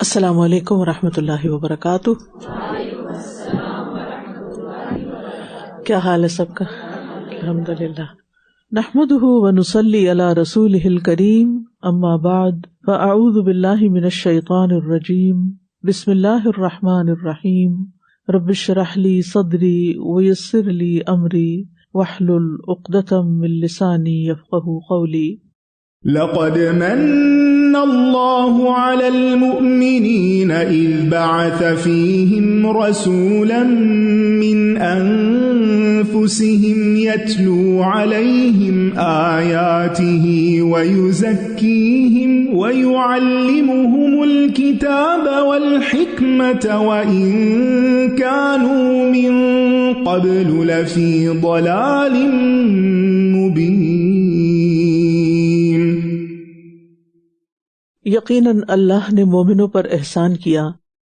السلام علیکم ورحمۃ اللہ وبرکاتہ۔ کیا حال ہے سب کا؟ الحمدللہ نحمده ونصلی علی رسولہ الکریم، اما بعد فاعوذ باللہ من الشیطان الرجیم، بسم اللہ الرحمن الرحیم، رب اشرح لی صدری ویسر لی امری واحلل عقدۃ من لسانی یفقہوا قولی۔ لقد من الله على المؤمنين إذ بعث فيهم رسولا من أنفسهم يتلو عليهم آياته ويزكيهم ويعلمهم الكتاب والحكمة وإن كانوا من قبل لفي ضلال مبين۔ یقیناً اللہ نے مومنوں پر احسان کیا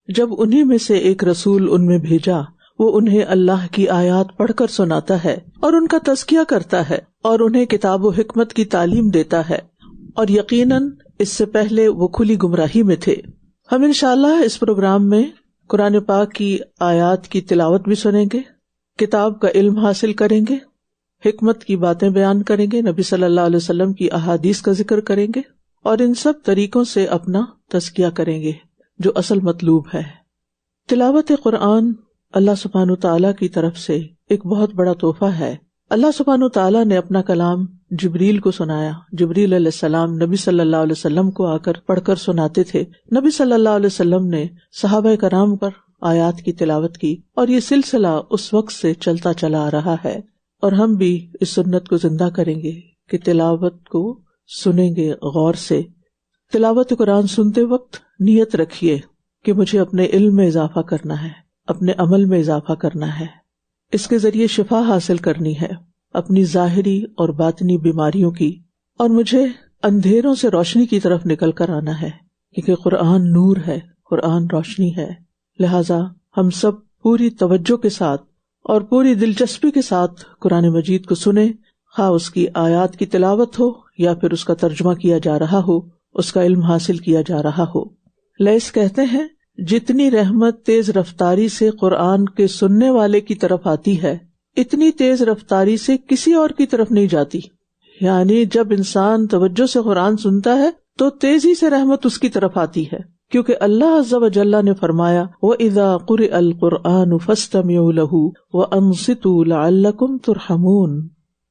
جب انہی میں سے ایک رسول ان میں بھیجا، وہ انہیں اللہ کی آیات پڑھ کر سناتا ہے اور ان کا تزکیہ کرتا ہے اور انہیں کتاب و حکمت کی تعلیم دیتا ہے، اور یقیناً اس سے پہلے وہ کھلی گمراہی میں تھے۔ ہم انشاءاللہ اس پروگرام میں قرآن پاک کی آیات کی تلاوت بھی سنیں گے، کتاب کا علم حاصل کریں گے، حکمت کی باتیں بیان کریں گے، نبی صلی اللہ علیہ وسلم کی احادیث کا ذکر کریں گے، اور ان سب طریقوں سے اپنا تزکیہ کریں گے جو اصل مطلوب ہے۔ تلاوت قرآن اللہ سبحانہ تعالیٰ کی طرف سے ایک بہت بڑا تحفہ ہے۔ اللہ سبحانہ تعالیٰ نے اپنا کلام جبریل کو سنایا۔ جبریل علیہ السلام نبی صلی اللہ علیہ وسلم کو آ کر پڑھ کر سناتے تھے۔ نبی صلی اللہ علیہ وسلم نے صحابہ کرام پر آیات کی تلاوت کی، اور یہ سلسلہ اس وقت سے چلتا چلا آ رہا ہے، اور ہم بھی اس سنت کو زندہ کریں گے کہ تلاوت کو سنیں گے غور سے۔ تلاوت قرآن سنتے وقت نیت رکھیے کہ مجھے اپنے علم میں اضافہ کرنا ہے، اپنے عمل میں اضافہ کرنا ہے، اس کے ذریعے شفا حاصل کرنی ہے اپنی ظاہری اور باطنی بیماریوں کی، اور مجھے اندھیروں سے روشنی کی طرف نکل کر آنا ہے، کیونکہ قرآن نور ہے، قرآن روشنی ہے۔ لہٰذا ہم سب پوری توجہ کے ساتھ اور پوری دلچسپی کے ساتھ قرآن مجید کو سنیں، خواہ اس کی آیات کی تلاوت ہو یا پھر اس کا ترجمہ کیا جا رہا ہو، اس کا علم حاصل کیا جا رہا ہو۔ لیس کہتے ہیں جتنی رحمت تیز رفتاری سے قرآن کے سننے والے کی طرف آتی ہے، اتنی تیز رفتاری سے کسی اور کی طرف نہیں جاتی۔ یعنی جب انسان توجہ سے قرآن سنتا ہے تو تیزی سے رحمت اس کی طرف آتی ہے، کیونکہ اللہ عز و جل نے فرمایا وَإِذَا قُرِئَ الْقُرْآنُ فَاسْتَمِعُوا لَهُ وَأَنصِتُوا لَعَلَّكُمْ تُرْحَمُونَ۔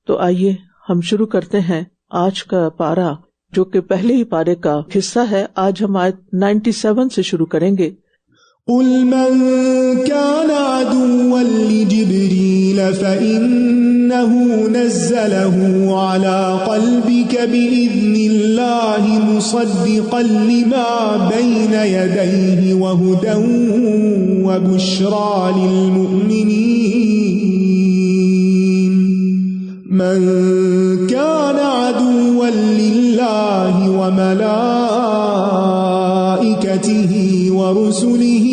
تو آئیے ہم شروع کرتے ہیں آج کا پارہ، جو کہ پہلے ہی پارے کا حصہ ہے۔ آج ہم آیت 97 سے شروع کریں گے۔ قُلْ مَنْ كَانَ عَدُوًّا لِجِبْرِيلَ فَإِنَّهُ نَزَّلَهُ عَلَى قَلْبِكَ بِإِذْنِ اللَّهِ مُصَدِّقًا لِمَا بَيْنَ يَدَيْهِ وَهُدًى وَبُشْرَى لِلْمُؤْمِنِينَ۔ من كان عدوا لله وملائكته ورسله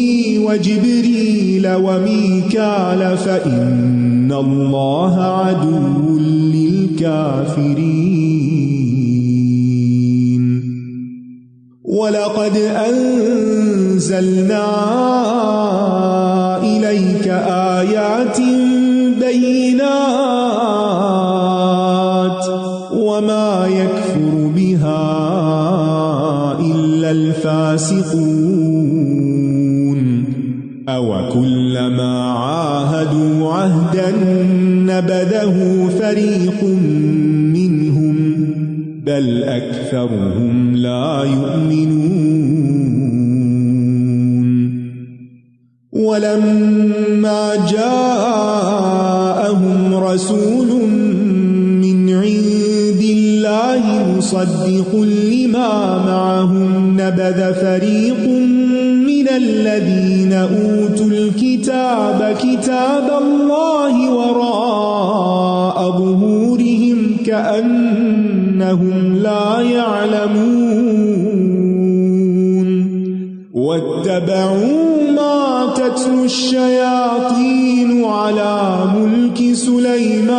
وجبريل وميكال فإن الله عدو للكافرين۔ ولقد أنزلنا إليك آيات بينات وما يكفر بها إلا الفاسقون أوكلما عاهدوا عهدا نبذه فريق منهم بل أكثرهم لا يؤمنون۔ ولما جاءهم رسول من عند الله مصدق لما معهم نبذ فريق من الذين أوتوا الكتاب كتاب الله وراء ظهورهم كأنهم لا يعلمون واتبعوا ما تتلو الشياطين على ملك سليمان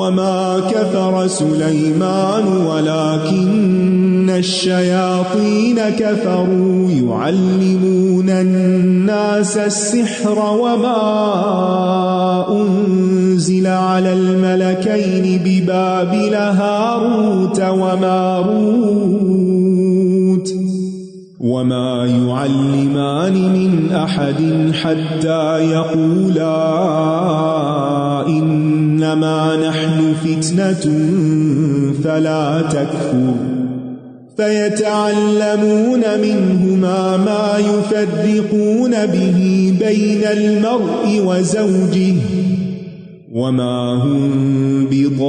وما كفر سليمان ولكن الشياطين كفروا يعلمون الناس السحر وما أنزل على الملكين ببابل هاروت وماروت وما يعلمان من أحد حتى يقولا إنما نحن فتنة فلا تكفر فيتعلمون منهما ما يفرقون به بين المرء وزوجه وما هم بضارين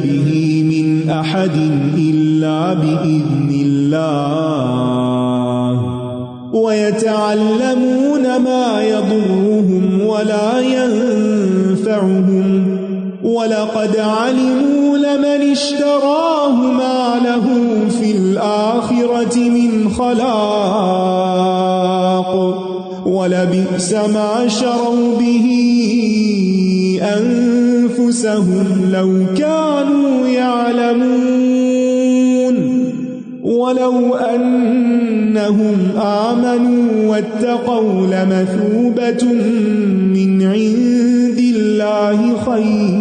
به من أحد إلا بإذن الله ويتعلمون ما يضرهم ولا ينفعهم وَلَقَدْ عَلِمُوا لَمَنِ اشْتَرَاهُ مَا لَهُ فِي الْآخِرَةِ مِنْ خَلَاقٍ وَلَبِئْسَ مَا شَرَوْا بِهِ أَنفُسَهُمْ لَوْ كَانُوا يَعْلَمُونَ وَلَوْ أَنَّهُمْ آمَنُوا وَاتَّقَوْا لَمَثُوبَةٌ مِّنْ عِندِ اللَّهِ خَيْرٌ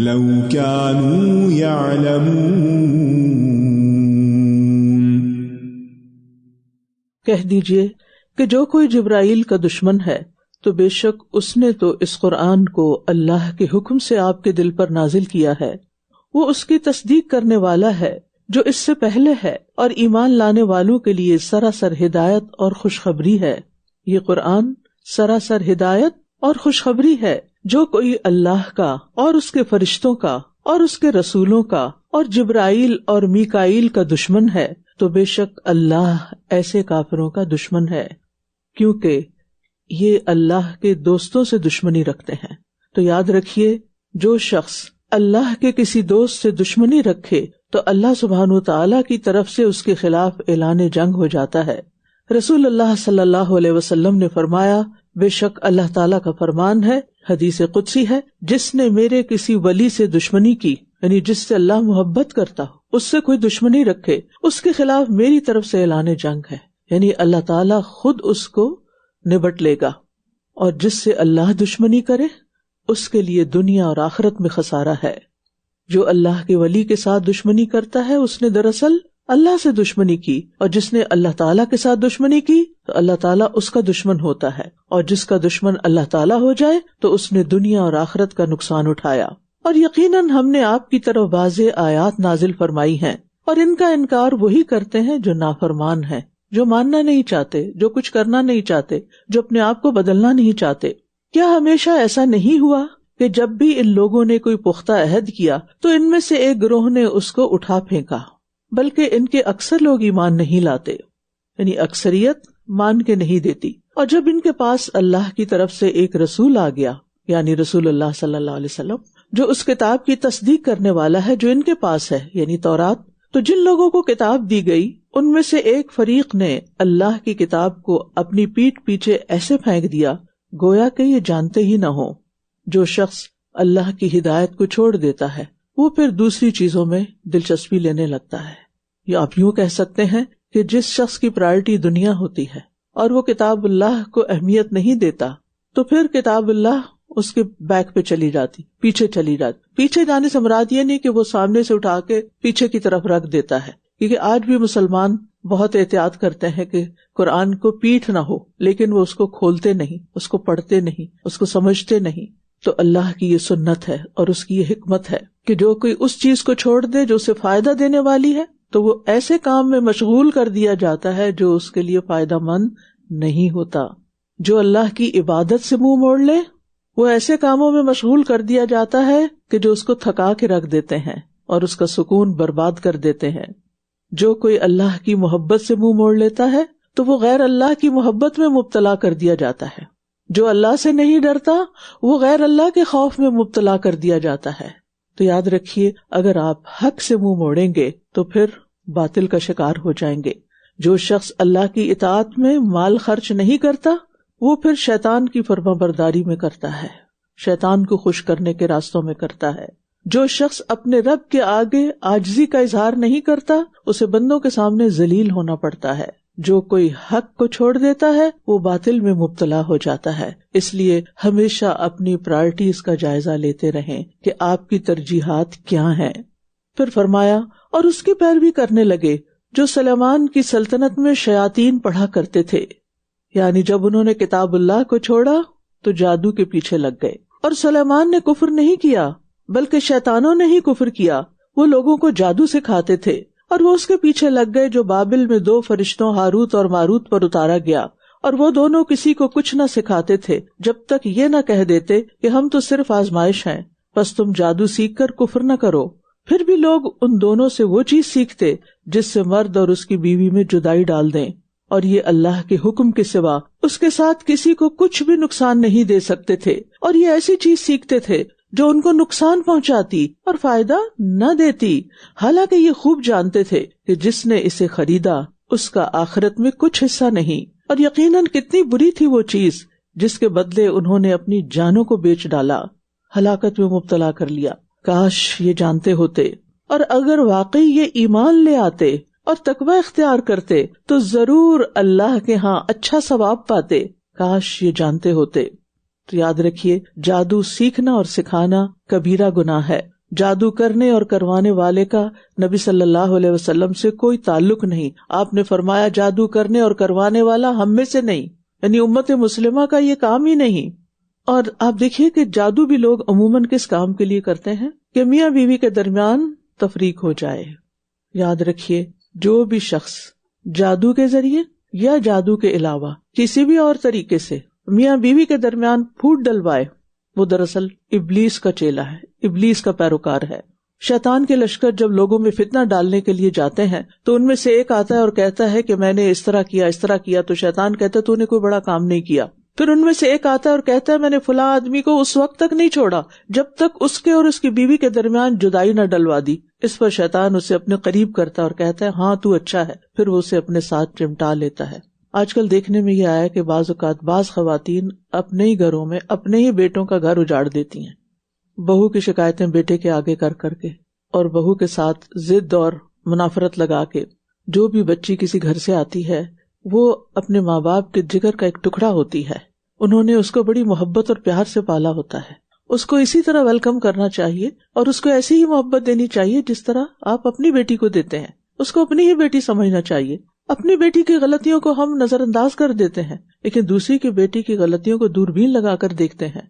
لَوْ كَانُوا يَعْلَمُونَ۔ کہہ دیجئے کہ جو کوئی جبرائیل کا دشمن ہے تو بے شک اس نے تو اس قرآن کو اللہ کے حکم سے آپ کے دل پر نازل کیا ہے، وہ اس کی تصدیق کرنے والا ہے جو اس سے پہلے ہے، اور ایمان لانے والوں کے لیے سراسر ہدایت اور خوشخبری ہے۔ یہ قرآن سراسر ہدایت اور خوشخبری ہے۔ جو کوئی اللہ کا اور اس کے فرشتوں کا اور اس کے رسولوں کا اور جبرائیل اور میکائیل کا دشمن ہے تو بے شک اللہ ایسے کافروں کا دشمن ہے، کیونکہ یہ اللہ کے دوستوں سے دشمنی رکھتے ہیں۔ تو یاد رکھیے، جو شخص اللہ کے کسی دوست سے دشمنی رکھے تو اللہ سبحانہ وتعالی کی طرف سے اس کے خلاف اعلان جنگ ہو جاتا ہے۔ رسول اللہ صلی اللہ علیہ وسلم نے فرمایا، بے شک اللہ تعالیٰ کا فرمان ہے، حدیث قدسی ہے، جس نے میرے کسی ولی سے دشمنی کی، یعنی جس سے اللہ محبت کرتا ہو، اس سے کوئی دشمنی رکھے، اس کے خلاف میری طرف سے اعلان جنگ ہے، یعنی اللہ تعالیٰ خود اس کو نبٹ لے گا۔ اور جس سے اللہ دشمنی کرے اس کے لیے دنیا اور آخرت میں خسارہ ہے۔ جو اللہ کے ولی کے ساتھ دشمنی کرتا ہے اس نے دراصل اللہ سے دشمنی کی، اور جس نے اللہ تعالیٰ کے ساتھ دشمنی کی تو اللہ تعالیٰ اس کا دشمن ہوتا ہے، اور جس کا دشمن اللہ تعالیٰ ہو جائے تو اس نے دنیا اور آخرت کا نقصان اٹھایا۔ اور یقیناً ہم نے آپ کی طرف واضح آیات نازل فرمائی ہیں، اور ان کا انکار وہی کرتے ہیں جو نافرمان ہیں، جو ماننا نہیں چاہتے، جو کچھ کرنا نہیں چاہتے، جو اپنے آپ کو بدلنا نہیں چاہتے۔ کیا ہمیشہ ایسا نہیں ہوا کہ جب بھی ان لوگوں نے کوئی پختہ عہد کیا تو ان میں سے ایک گروہ نے اس کو اٹھا پھینکا، بلکہ ان کے اکثر لوگ ایمان نہیں لاتے، یعنی اکثریت مان کے نہیں دیتی۔ اور جب ان کے پاس اللہ کی طرف سے ایک رسول آ گیا، یعنی رسول اللہ صلی اللہ علیہ وسلم، جو اس کتاب کی تصدیق کرنے والا ہے جو ان کے پاس ہے، یعنی تورات، تو جن لوگوں کو کتاب دی گئی ان میں سے ایک فریق نے اللہ کی کتاب کو اپنی پیٹھ پیچھے ایسے پھینک دیا گویا کہ یہ جانتے ہی نہ ہو۔ جو شخص اللہ کی ہدایت کو چھوڑ دیتا ہے وہ پھر دوسری چیزوں میں دلچسپی لینے لگتا ہے۔ یا آپ یوں کہہ سکتے ہیں کہ جس شخص کی پرائرٹی دنیا ہوتی ہے اور وہ کتاب اللہ کو اہمیت نہیں دیتا تو پھر کتاب اللہ اس کے بیک پہ چلی جاتی، پیچھے چلی جاتی۔ پیچھے جانے سے مراد یہ نہیں کہ وہ سامنے سے اٹھا کے پیچھے کی طرف رکھ دیتا ہے، کیونکہ آج بھی مسلمان بہت احتیاط کرتے ہیں کہ قرآن کو پیٹھ نہ ہو، لیکن وہ اس کو کھولتے نہیں، اس کو پڑھتے نہیں، اس کو سمجھتے نہیں۔ تو اللہ کی یہ سنت ہے اور اس کی یہ حکمت ہے کہ جو کوئی اس چیز کو چھوڑ دے جو اسے فائدہ دینے والی ہے تو وہ ایسے کام میں مشغول کر دیا جاتا ہے جو اس کے لیے فائدہ مند نہیں ہوتا۔ جو اللہ کی عبادت سے منہ موڑ لے وہ ایسے کاموں میں مشغول کر دیا جاتا ہے کہ جو اس کو تھکا کے رکھ دیتے ہیں اور اس کا سکون برباد کر دیتے ہیں۔ جو کوئی اللہ کی محبت سے منہ موڑ لیتا ہے تو وہ غیر اللہ کی محبت میں مبتلا کر دیا جاتا ہے۔ جو اللہ سے نہیں ڈرتا وہ غیر اللہ کے خوف میں مبتلا کر دیا جاتا ہے۔ تو یاد رکھیے، اگر آپ حق سے منہ موڑیں گے تو پھر باطل کا شکار ہو جائیں گے۔ جو شخص اللہ کی اطاعت میں مال خرچ نہیں کرتا وہ پھر شیطان کی فرما برداری میں کرتا ہے، شیطان کو خوش کرنے کے راستوں میں کرتا ہے۔ جو شخص اپنے رب کے آگے عاجزی کا اظہار نہیں کرتا اسے بندوں کے سامنے ذلیل ہونا پڑتا ہے۔ جو کوئی حق کو چھوڑ دیتا ہے وہ باطل میں مبتلا ہو جاتا ہے۔ اس لیے ہمیشہ اپنی پرائرٹیز کا جائزہ لیتے رہیں کہ آپ کی ترجیحات کیا ہیں۔ پھر فرمایا اور اس کی پیروی کرنے لگے جو سلیمان کی سلطنت میں شیاطین پڑھا کرتے تھے، یعنی جب انہوں نے کتاب اللہ کو چھوڑا تو جادو کے پیچھے لگ گئے۔ اور سلیمان نے کفر نہیں کیا بلکہ شیطانوں نے ہی کفر کیا، وہ لوگوں کو جادو سکھاتے تھے اور وہ اس کے پیچھے لگ گئے جو بابل میں 2 فرشتوں ہاروت اور ماروت پر اتارا گیا، اور وہ دونوں کسی کو کچھ نہ سکھاتے تھے جب تک یہ نہ کہہ دیتے کہ ہم تو صرف آزمائش ہیں، بس تم جادو سیکھ کر کفر نہ کرو۔ پھر بھی لوگ ان دونوں سے وہ چیز سیکھتے جس سے مرد اور اس کی بیوی میں جدائی ڈال دیں، اور یہ اللہ کے حکم کے سوا اس کے ساتھ کسی کو کچھ بھی نقصان نہیں دے سکتے تھے، اور یہ ایسی چیز سیکھتے تھے جو ان کو نقصان پہنچاتی اور فائدہ نہ دیتی، حالانکہ یہ خوب جانتے تھے کہ جس نے اسے خریدا اس کا آخرت میں کچھ حصہ نہیں، اور یقیناً کتنی بری تھی وہ چیز جس کے بدلے انہوں نے اپنی جانوں کو بیچ ڈالا، ہلاکت میں مبتلا کر لیا۔ کاش یہ جانتے ہوتے، اور اگر واقعی یہ ایمان لے آتے اور تقوی اختیار کرتے تو ضرور اللہ کے ہاں اچھا ثواب پاتے۔ کاش یہ جانتے ہوتے۔ تو یاد رکھیے، جادو سیکھنا اور سکھانا کبیرہ گناہ ہے۔ جادو کرنے اور کروانے والے کا نبی صلی اللہ علیہ وسلم سے کوئی تعلق نہیں۔ آپ نے فرمایا جادو کرنے اور کروانے والا ہم میں سے نہیں، یعنی امت مسلمہ کا یہ کام ہی نہیں۔ اور آپ دیکھیے کہ جادو بھی لوگ عموماً کس کام کے لیے کرتے ہیں کہ میاں بیوی کے درمیان تفریق ہو جائے۔ یاد رکھیے، جو بھی شخص جادو کے ذریعے یا جادو کے علاوہ کسی بھی اور طریقے سے میاں بیوی کے درمیان پھوٹ ڈلوائے، وہ دراصل ابلیس کا چیلا ہے، ابلیس کا پیروکار ہے۔ شیطان کے لشکر جب لوگوں میں فتنہ ڈالنے کے لیے جاتے ہیں تو ان میں سے ایک آتا ہے اور کہتا ہے کہ میں نے اس طرح کیا، تو شیطان کہتا ہے تو نے کوئی بڑا کام نہیں کیا۔ پھر ان میں سے ایک آتا ہے اور کہتا ہے میں نے فلاں آدمی کو اس وقت تک نہیں چھوڑا جب تک اس کے اور اس کی بیوی کے درمیان جدائی نہ ڈلوا دی۔ اس پر شیطان اسے اپنے قریب کرتا ہے اور کہتا ہے ہاں تو اچھا ہے، پھر وہ اسے اپنے ساتھ چمٹا لیتا ہے۔ آج کل دیکھنے میں یہ آیا کہ بعض اوقات بعض خواتین اپنے ہی گھروں میں اپنے ہی بیٹوں کا گھر اجاڑ دیتی ہیں، بہو کی شکایتیں بیٹے کے آگے کر کر کے، اور بہو کے ساتھ ضد اور منافرت لگا کے۔ جو بھی بچی کسی گھر سے آتی ہے وہ اپنے ماں باپ کے جگر کا ایک ٹکڑا ہوتی ہے، انہوں نے اس کو بڑی محبت اور پیار سے پالا ہوتا ہے، اس کو اسی طرح ویلکم کرنا چاہیے اور اس کو ایسی ہی محبت دینی چاہیے جس طرح آپ اپنی بیٹی کو دیتے ہیں۔ اس کو اپنی ہی بیٹی سمجھنا چاہیے۔ اپنی بیٹی کی غلطیوں کو ہم نظر انداز کر دیتے ہیں لیکن دوسری کی بیٹی کی غلطیوں کو دوربین لگا کر دیکھتے ہیں۔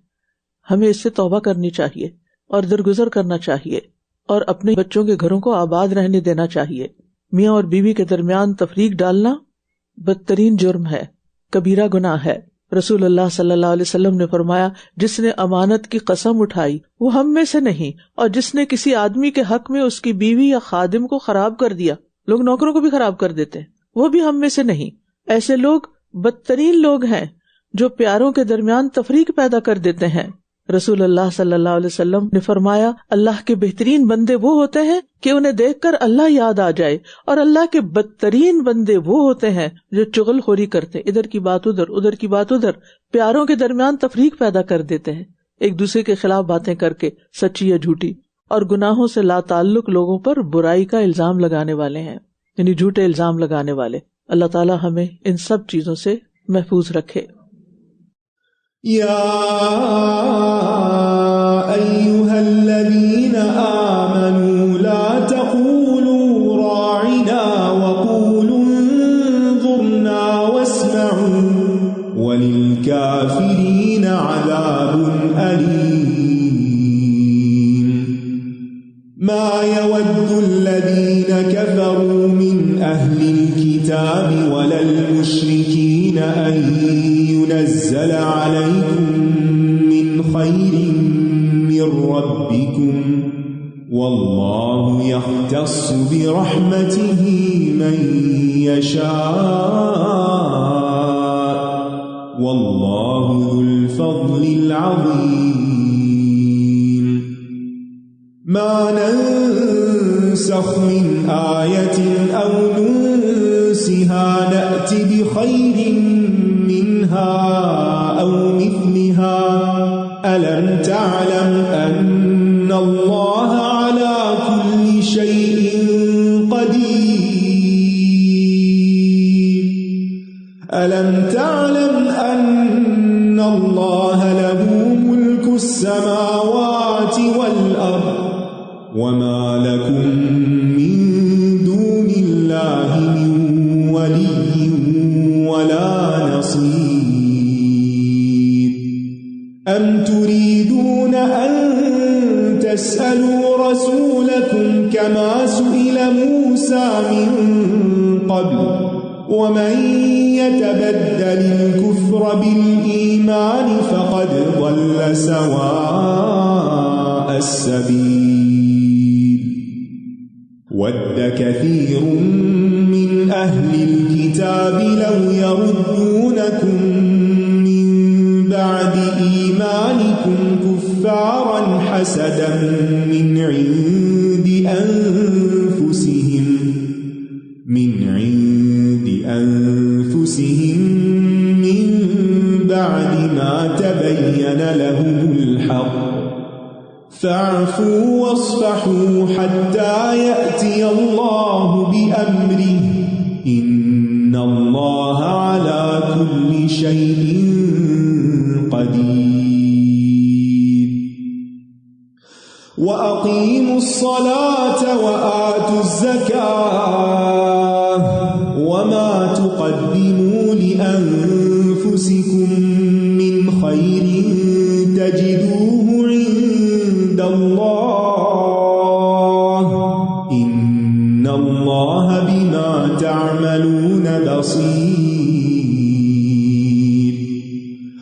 ہمیں اس سے توبہ کرنی چاہیے اور درگزر کرنا چاہیے اور اپنے بچوں کے گھروں کو آباد رہنے دینا چاہیے۔ میاں اور بیوی کے درمیان تفریق ڈالنا بدترین جرم ہے، کبیرہ گناہ ہے۔ رسول اللہ صلی اللہ علیہ وسلم نے فرمایا جس نے امانت کی قسم اٹھائی وہ ہم میں سے نہیں، اور جس نے کسی آدمی کے حق میں اس کی بیوی یا خادم کو خراب کر دیا، لوگ نوکروں کو بھی خراب کر دیتے ہیں، وہ بھی ہم میں سے نہیں۔ ایسے لوگ بدترین لوگ ہیں جو پیاروں کے درمیان تفریق پیدا کر دیتے ہیں۔ رسول اللہ صلی اللہ علیہ وسلم نے فرمایا اللہ کے بہترین بندے وہ ہوتے ہیں کہ انہیں دیکھ کر اللہ یاد آ جائے، اور اللہ کے بدترین بندے وہ ہوتے ہیں جو چغل خوری کرتے، ادھر کی بات ادھر، ادھر کی بات ادھر، پیاروں کے درمیان تفریق پیدا کر دیتے ہیں، ایک دوسرے کے خلاف باتیں کر کے، سچی یا جھوٹی، اور گناہوں سے لا تعلق لوگوں پر برائی کا الزام لگانے والے ہیں، یعنی جھوٹے الزام لگانے والے۔ اللہ تعالی ہمیں ان سب چیزوں سے محفوظ رکھے۔ یا ایھا الذین آمنوا لا تقولوا راعنا وقولوا انظرنا واسمعوا وللکافرین عذاب علیم۔ ما يود الذين كفروا من أهل الكتاب ولا المشركين أن ينزل عليكم من خير من ربكم والله يختص برحمته من يشاء والله ذو الفضل العظيم۔ ما ننسخ من آية أو ننسها نأت بخير منها ألم تعلم أن الله على كل شيء قدير ألم تعلم أن الله له ملك السماوات والأرض وما لكم من دون الله من ولي ولا نصير أم تريدون أن تسألوا رسولكم كما سئل موسى من قبل ومن يتبدل الكفر بالإيمان فقد ضل سواء السبيل ود كثير من أهل الكتاب لو يردونكم من بعد إيمانكم كفارا حسدا من عند أنفسهم من بعد ما تبين لهم الحق فاعفوا واصفحوا حتى يأتي الله بأمره إن الله على كل شيء قدير وأقيموا الصلاة وآتوا الزكاة وما تقدموا لأنفسكم من خير تجدوه عند الله إن الله بما تعملون بصير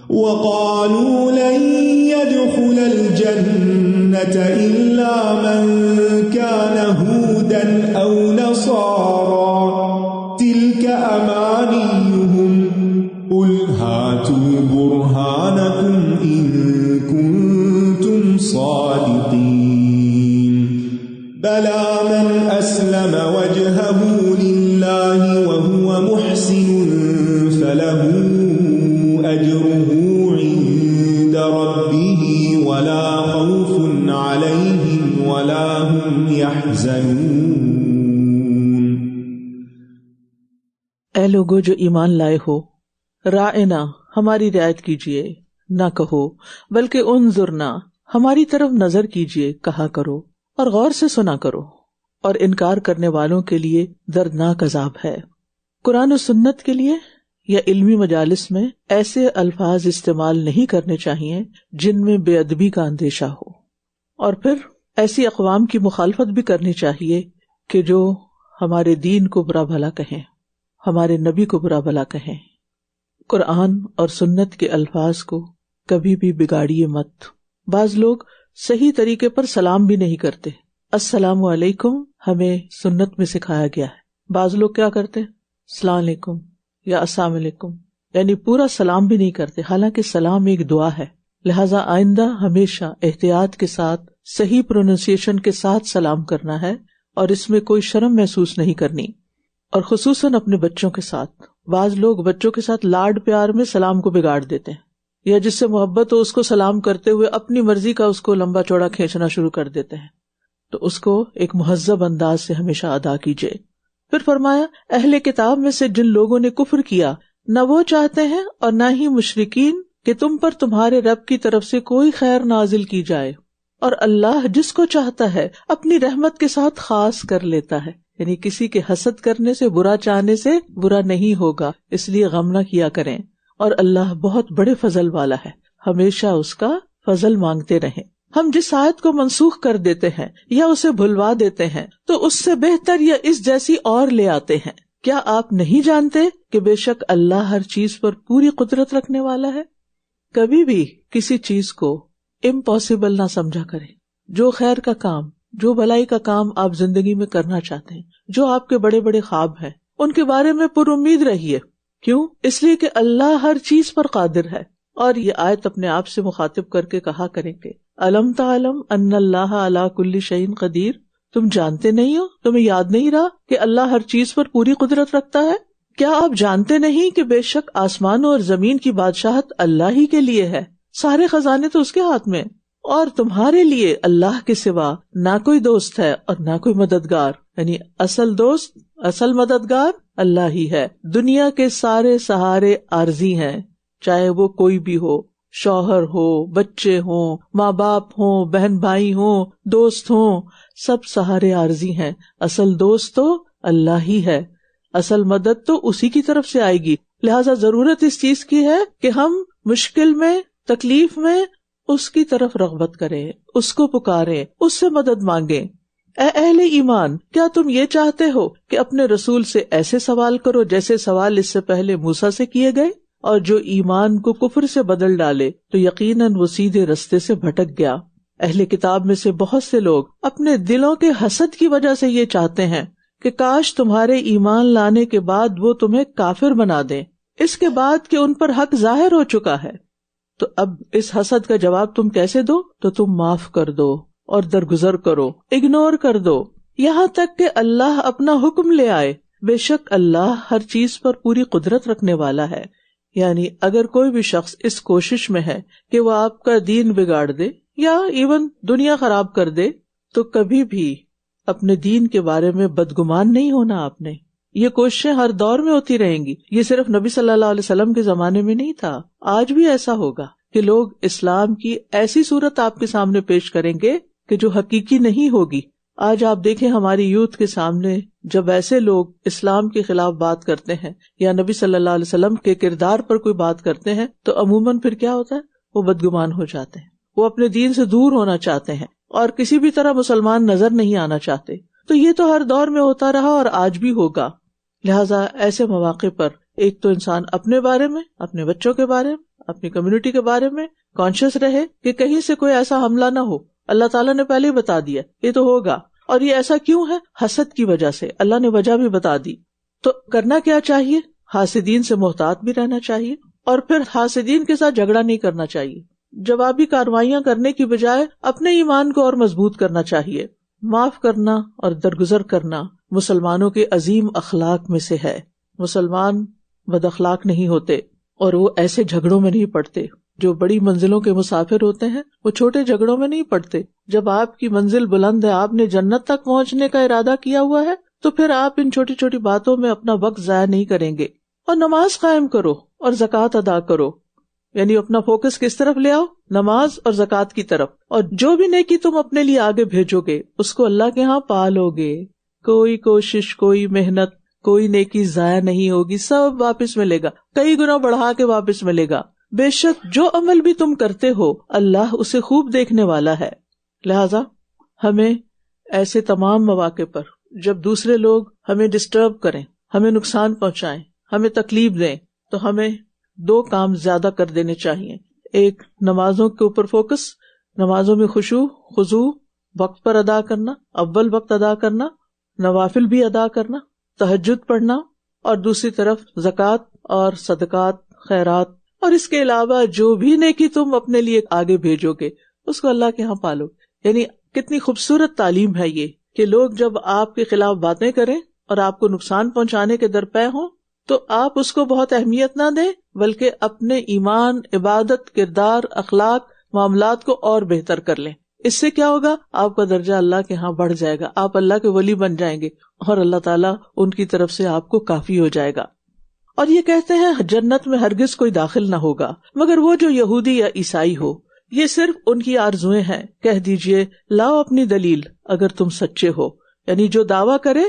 وقالوا لن يدخل الجنة إلا من كان هودا أو نصارى تلك أمانيهم قل هاتوا برهانكم إن كنتم صادقين بلى من أسلم وجهه لله وهو محسن فله أجره عند ربه ولا خوف عليهم ولا هم يحزنون. اے لوگو جو ایمان لائے ہو، رائنا ہماری رعایت کیجیے نہ کہو، بلکہ انظرنا ہماری طرف نظر کیجیے کہا کرو، اور غور سے سنا کرو، اور انکار کرنے والوں کے لیے دردناک عذاب ہے. قرآن و سنت کے لیے یا علمی مجالس میں ایسے الفاظ استعمال نہیں کرنے چاہیے جن میں بے ادبی کا اندیشہ ہو، اور پھر ایسی اقوام کی مخالفت بھی کرنی چاہیے کہ جو ہمارے دین کو برا بھلا کہیں، ہمارے نبی کو برا بھلا کہیں. قرآن اور سنت کے الفاظ کو کبھی بھی بگاڑیے مت. بعض لوگ صحیح طریقے پر سلام بھی نہیں کرتے. السلام علیکم ہمیں سنت میں سکھایا گیا ہے، بعض لوگ کیا کرتے السلام علیکم یا السلام علیکم، یعنی پورا سلام بھی نہیں کرتے، حالانکہ سلام ایک دعا ہے. لہذا آئندہ ہمیشہ احتیاط کے ساتھ صحیح پروننسیشن کے ساتھ سلام کرنا ہے، اور اس میں کوئی شرم محسوس نہیں کرنی، اور خصوصاً اپنے بچوں کے ساتھ. بعض لوگ بچوں کے ساتھ لاڈ پیار میں سلام کو بگاڑ دیتے ہیں، یا جس سے محبت ہو اس کو سلام کرتے ہوئے اپنی مرضی کا اس کو لمبا چوڑا کھینچنا شروع کر دیتے ہیں. تو اس کو ایک مہذب انداز سے ہمیشہ ادا کیجیے. پھر فرمایا اہل کتاب میں سے جن لوگوں نے کفر کیا نہ وہ چاہتے ہیں اور نہ ہی مشرکین کہ تم پر تمہارے رب کی طرف سے کوئی خیر نازل کی جائے، اور اللہ جس کو چاہتا ہے اپنی رحمت کے ساتھ خاص کر لیتا ہے. یعنی کسی کے حسد کرنے سے، برا چاہنے سے برا نہیں ہوگا، اس لیے غم نہ کیا کریں. اور اللہ بہت بڑے فضل والا ہے، ہمیشہ اس کا فضل مانگتے رہیں. ہم جس آیت کو منسوخ کر دیتے ہیں یا اسے بھلوا دیتے ہیں تو اس سے بہتر یا اس جیسی اور لے آتے ہیں. کیا آپ نہیں جانتے کہ بے شک اللہ ہر چیز پر پوری قدرت رکھنے والا ہے؟ کبھی بھی کسی چیز کو امپاسبل نہ سمجھا کریں. جو خیر کا کام، جو بھلائی کا کام آپ زندگی میں کرنا چاہتے ہیں، جو آپ کے بڑے بڑے خواب ہیں، ان کے بارے میں پر امید رہیے. کیوں؟ اس لیے کہ اللہ ہر چیز پر قادر ہے. اور یہ آیت اپنے آپ سے مخاطب کر کے کہا کریں کہ الم تعلم ان اللہ علی کل شیء قدیر، تم جانتے نہیں ہو، تمہیں یاد نہیں رہا کہ اللہ ہر چیز پر پوری قدرت رکھتا ہے؟ کیا آپ جانتے نہیں کہ بے شک آسمانوں اور زمین کی بادشاہت اللہ ہی کے لیے ہے؟ سارے خزانے تو اس کے ہاتھ میں، اور تمہارے لیے اللہ کے سوا نہ کوئی دوست ہے اور نہ کوئی مددگار، یعنی اصل دوست، اصل مددگار اللہ ہی ہے۔ دنیا کے سارے سہارے عارضی ہیں، چاہے وہ کوئی بھی ہو، شوہر ہو، بچے ہوں، ماں باپ ہوں، بہن بھائی ہوں، دوست ہوں، سب سہارے عارضی ہیں۔ اصل دوست تو اللہ ہی ہے، اصل مدد تو اسی کی طرف سے آئے گی۔ لہٰذا ضرورت اس چیز کی ہے کہ ہم مشکل میں، تکلیف میں اس کی طرف رغبت کریں، اس کو پکاریں، اس سے مدد مانگیں۔ اے اہل ایمان، کیا تم یہ چاہتے ہو کہ اپنے رسول سے ایسے سوال کرو جیسے سوال اس سے پہلے موسیٰ سے کیے گئے؟ اور جو ایمان کو کفر سے بدل ڈالے تو یقیناً وہ سیدھے رستے سے بھٹک گیا۔ اہل کتاب میں سے بہت سے لوگ اپنے دلوں کے حسد کی وجہ سے یہ چاہتے ہیں کہ کاش تمہارے ایمان لانے کے بعد وہ تمہیں کافر بنا دیں، اس کے بعد کہ ان پر حق ظاہر ہو چکا ہے۔ تو اب اس حسد کا جواب تم کیسے دو؟ تو تم معاف کر دو اور درگزر کرو، اگنور کر دو، یہاں تک کہ اللہ اپنا حکم لے آئے۔ بے شک اللہ ہر چیز پر پوری قدرت رکھنے والا ہے۔ یعنی اگر کوئی بھی شخص اس کوشش میں ہے کہ وہ آپ کا دین بگاڑ دے یا ایون دنیا خراب کر دے، تو کبھی بھی اپنے دین کے بارے میں بدگمان نہیں ہونا۔ آپ نے یہ کوششیں ہر دور میں ہوتی رہیں گی، یہ صرف نبی صلی اللہ علیہ وسلم کے زمانے میں نہیں تھا، آج بھی ایسا ہوگا کہ لوگ اسلام کی ایسی صورت آپ کے سامنے پیش کریں گے کہ جو حقیقی نہیں ہوگی۔ آج آپ دیکھیں ہماری یوتھ کے سامنے جب ایسے لوگ اسلام کے خلاف بات کرتے ہیں یا نبی صلی اللہ علیہ وسلم کے کردار پر کوئی بات کرتے ہیں تو عموماً پھر کیا ہوتا ہے؟ وہ بدگمان ہو جاتے ہیں، وہ اپنے دین سے دور ہونا چاہتے ہیں اور کسی بھی طرح مسلمان نظر نہیں آنا چاہتے۔ تو یہ تو ہر دور میں ہوتا رہا اور آج بھی ہوگا۔ لہٰذا ایسے مواقع پر ایک تو انسان اپنے بارے میں، اپنے بچوں کے بارے میں، اپنی کمیونٹی کے بارے میں کانشیس رہے کہ کہیں سے کوئی ایسا حملہ نہ ہو۔ اللہ تعالیٰ نے پہلے ہی بتا دیا یہ تو ہوگا، اور یہ ایسا کیوں ہے؟ حسد کی وجہ سے، اللہ نے وجہ بھی بتا دی۔ تو کرنا کیا چاہیے؟ حاسدین سے محتاط بھی رہنا چاہیے، اور پھر حاسدین کے ساتھ جھگڑا نہیں کرنا چاہیے۔ جوابی کارروائیاں کرنے کی بجائے اپنے ایمان کو اور مضبوط کرنا چاہیے۔ معاف کرنا اور درگزر کرنا مسلمانوں کے عظیم اخلاق میں سے ہے۔ مسلمان بد اخلاق نہیں ہوتے اور وہ ایسے جھگڑوں میں نہیں پڑتے۔ جو بڑی منزلوں کے مسافر ہوتے ہیں وہ چھوٹے جھگڑوں میں نہیں پڑتے۔ جب آپ کی منزل بلند ہے، آپ نے جنت تک پہنچنے کا ارادہ کیا ہوا ہے، تو پھر آپ ان چھوٹی چھوٹی باتوں میں اپنا وقت ضائع نہیں کریں گے۔ اور نماز قائم کرو اور زکوٰۃ ادا کرو، یعنی اپنا فوکس کس طرف لے آؤ؟ نماز اور زکوٰۃ کی طرف۔ اور جو بھی نیکی تم اپنے لیے آگے بھیجو گے اس کو اللہ کے ہاں پالو گے۔ کوئی کوشش، کوئی محنت، کوئی نیکی ضائع نہیں ہوگی، سب واپس ملے گا، کئی گنا بڑھا کے واپس ملے گا۔ بے شک جو عمل بھی تم کرتے ہو اللہ اسے خوب دیکھنے والا ہے۔ لہذا ہمیں ایسے تمام مواقع پر جب دوسرے لوگ ہمیں ڈسٹرب کریں، ہمیں نقصان پہنچائیں، ہمیں تکلیف دیں، تو ہمیں دو کام زیادہ کر دینے چاہیے۔ ایک، نمازوں کے اوپر فوکس، نمازوں میں خشوع خضوع وقت پر ادا کرنا، اول وقت ادا کرنا، نوافل بھی ادا کرنا، تہجد پڑھنا، اور دوسری طرف زکوٰۃ اور صدقات، خیرات، اور اس کے علاوہ جو بھی نیکی تم اپنے لیے آگے بھیجو گے اس کو اللہ کے ہاں پالو۔ یعنی کتنی خوبصورت تعلیم ہے یہ کہ لوگ جب آپ کے خلاف باتیں کریں اور آپ کو نقصان پہنچانے کے درپے ہوں تو آپ اس کو بہت اہمیت نہ دیں، بلکہ اپنے ایمان، عبادت، کردار، اخلاق، معاملات کو اور بہتر کر لیں۔ اس سے کیا ہوگا؟ آپ کا درجہ اللہ کے ہاں بڑھ جائے گا، آپ اللہ کے ولی بن جائیں گے اور اللہ تعالیٰ ان کی طرف سے آپ کو کافی ہو جائے گا۔ اور یہ کہتے ہیں جنت میں ہرگز کوئی داخل نہ ہوگا مگر وہ جو یہودی یا عیسائی ہو۔ یہ صرف ان کی آرزویں ہیں۔ کہہ دیجئے لاؤ اپنی دلیل اگر تم سچے ہو۔ یعنی جو دعویٰ کرے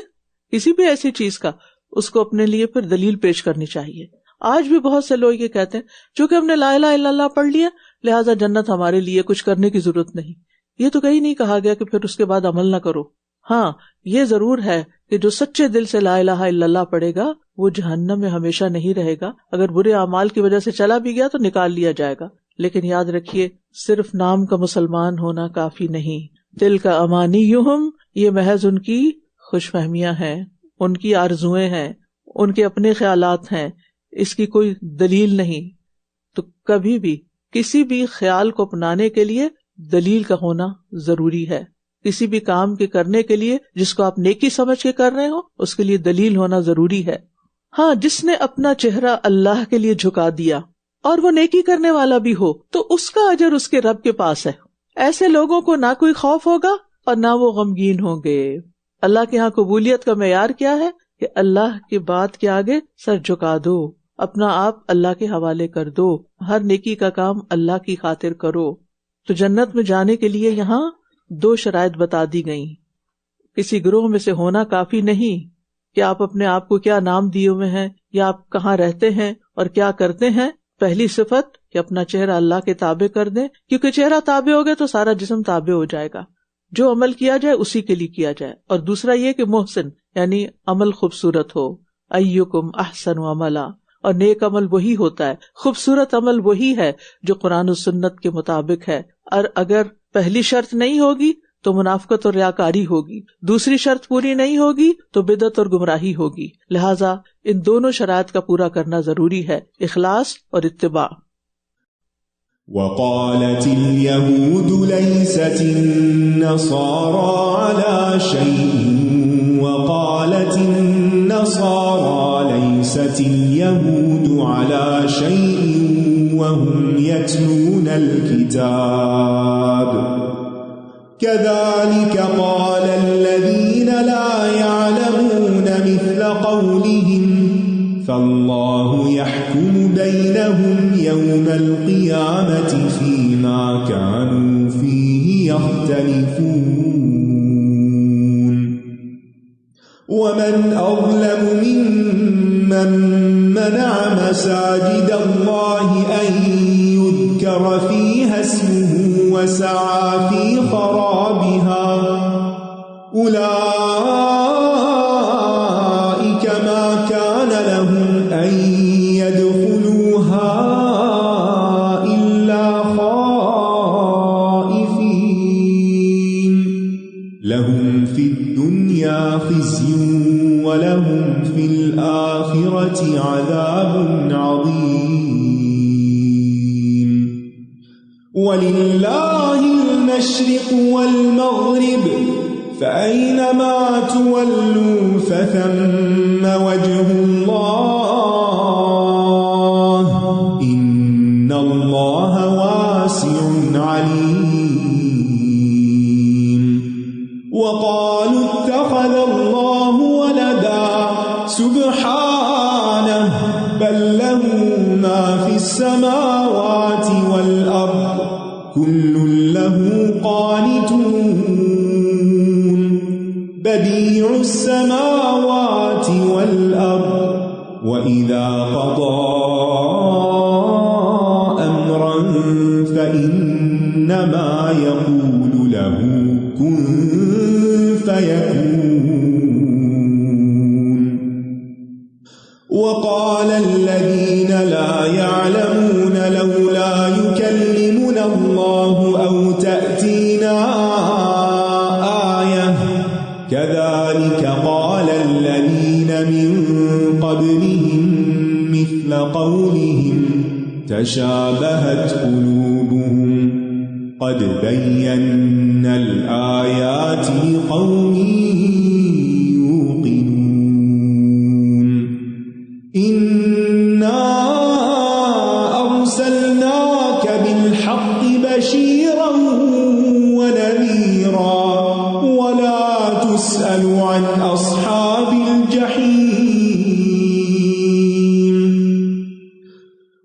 کسی بھی ایسی چیز کا، اس کو اپنے لیے پھر دلیل پیش کرنی چاہیے۔ آج بھی بہت سے لوگ یہ کہتے ہیں چونکہ ہم نے لا الہ الا اللہ پڑھ لیا لہٰذا جنت ہمارے لیے کچھ کرنے کی ضرورت نہیں۔ یہ تو کہیں نہیں کہا گیا کہ پھر اس کے بعد عمل نہ کرو۔ ہاں یہ ضرور ہے کہ جو سچے دل سے لا الہ الا اللہ پڑھے گا وہ جہنم میں ہمیشہ نہیں رہے گا، اگر برے اعمال کی وجہ سے چلا بھی گیا تو نکال لیا جائے گا۔ لیکن یاد رکھیے صرف نام کا مسلمان ہونا کافی نہیں۔ دل کا امانیہم، یہ محض ان کی خوش فہمیاں ہیں، ان کی آرزویں ہیں، ان کے اپنے خیالات ہیں، اس کی کوئی دلیل نہیں۔ تو کبھی بھی کسی بھی خیال کو اپنانے کے لیے دلیل کا ہونا ضروری ہے۔ کسی بھی کام کے کرنے کے لیے جس کو آپ نیکی سمجھ کے کر رہے ہو اس کے لیے دلیل ہونا ضروری ہے۔ ہاں، جس نے اپنا چہرہ اللہ کے لیے جھکا دیا اور وہ نیکی کرنے والا بھی ہو تو اس کا اجر اس کے رب کے پاس ہے. ایسے لوگوں کو نہ کوئی خوف ہوگا اور نہ وہ غمگین ہوں گے. اللہ کے ہاں قبولیت کا معیار کیا ہے کہ اللہ کی بات کے آگے سر جھکا دو، اپنا آپ اللہ کے حوالے کر دو، ہر نیکی کا کام اللہ کی خاطر کرو. تو جنت میں جانے کے لیے یہاں 2 شرائط بتا دی گئیں. کسی گروہ میں سے ہونا کافی نہیں کہ آپ اپنے آپ کو کیا نام دیے ہوئے ہیں یا آپ کہاں رہتے ہیں اور کیا کرتے ہیں. پہلی صفت کہ اپنا چہرہ اللہ کے تابع کر دیں، کیونکہ چہرہ تابع ہو گیا تو سارا جسم تابع ہو جائے گا. جو عمل کیا جائے اسی کے لیے کیا جائے. اور دوسرا یہ کہ محسن یعنی عمل خوبصورت ہو. ایکم احسن عملا، اور نیک عمل وہی ہوتا ہے، خوبصورت عمل وہی ہے جو قرآن و سنت کے مطابق ہے. اور اگر پہلی شرط نہیں ہوگی تو منافقت اور ریاکاری ہوگی، دوسری شرط پوری نہیں ہوگی تو بدعت اور گمراہی ہوگی. لہٰذا ان دونوں شرائط کا پورا کرنا ضروری ہے، اخلاص اور اتباع. وقالت اليهود ليست النصارى على شيء وقالت النصارى ليست اليهود على شيء وهم يتلون الكتاب كذلك قال الذين لا يعلمون مثل قولهم فالله يحكم بينهم يوم القيامة فيما كانوا فيه يختلفون ومن أظلم ممن منع مساجد الله أن يذكر فيها اسمه وسعى في خرابها أولئك ما كان لهم أن يدخلوها إلا خائفين لهم في الدنيا خزي ولهم في الآخرة عذاب عظيم ولله المشرق والمغرب فأينما تولوا فثم وجه الله إن الله واسع عليم وقالوا اتخذ الله ولدا سبحانه بل له ما في السماوات والأرض كل له قانتون بديع السماوات والأرض وإذا قضى أمرا فإنما يقول له كن فيكون وقال الذين لا يعلمون لولا يكلمنا الله أو تأتينا آية كذلك قال الذين من قبلهم مثل قولهم تشابهت قلوبهم قد بينا الآيات لقوم يوقنون إنا أرسلناك بالحق بشيرا ونذيرا ولا تسأل عن أصحاب الجحيم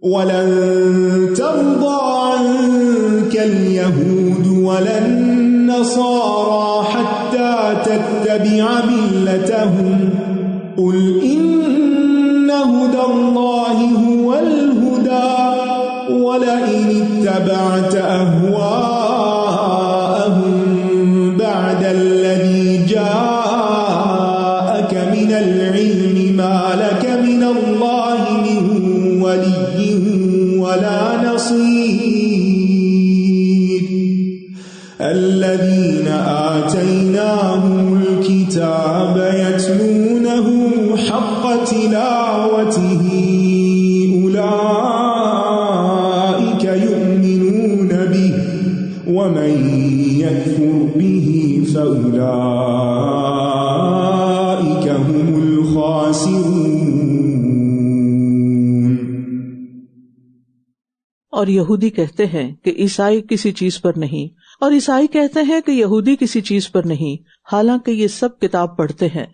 ولن ترضى عنك اليهود ولا النصارى حتى تتبع ملتهم قل إن هدى الله هو الهدى ولئن اتبعت أهواءهم بعد الذي جاءك من العلم ما لك من الله من ولي ولا نصير الذين آتيناهم الكتاب يتلونه حق تلاوته أولئك يؤمنون به ومن يكفر به فأولئك هم الخاسرون اور یہودی کہتے ہیں کہ عیسائی کسی چیز پر نہیں، اور عیسائی کہتے ہیں کہ یہودی کسی چیز پر نہیں، حالانکہ یہ سب کتاب پڑھتے ہیں۔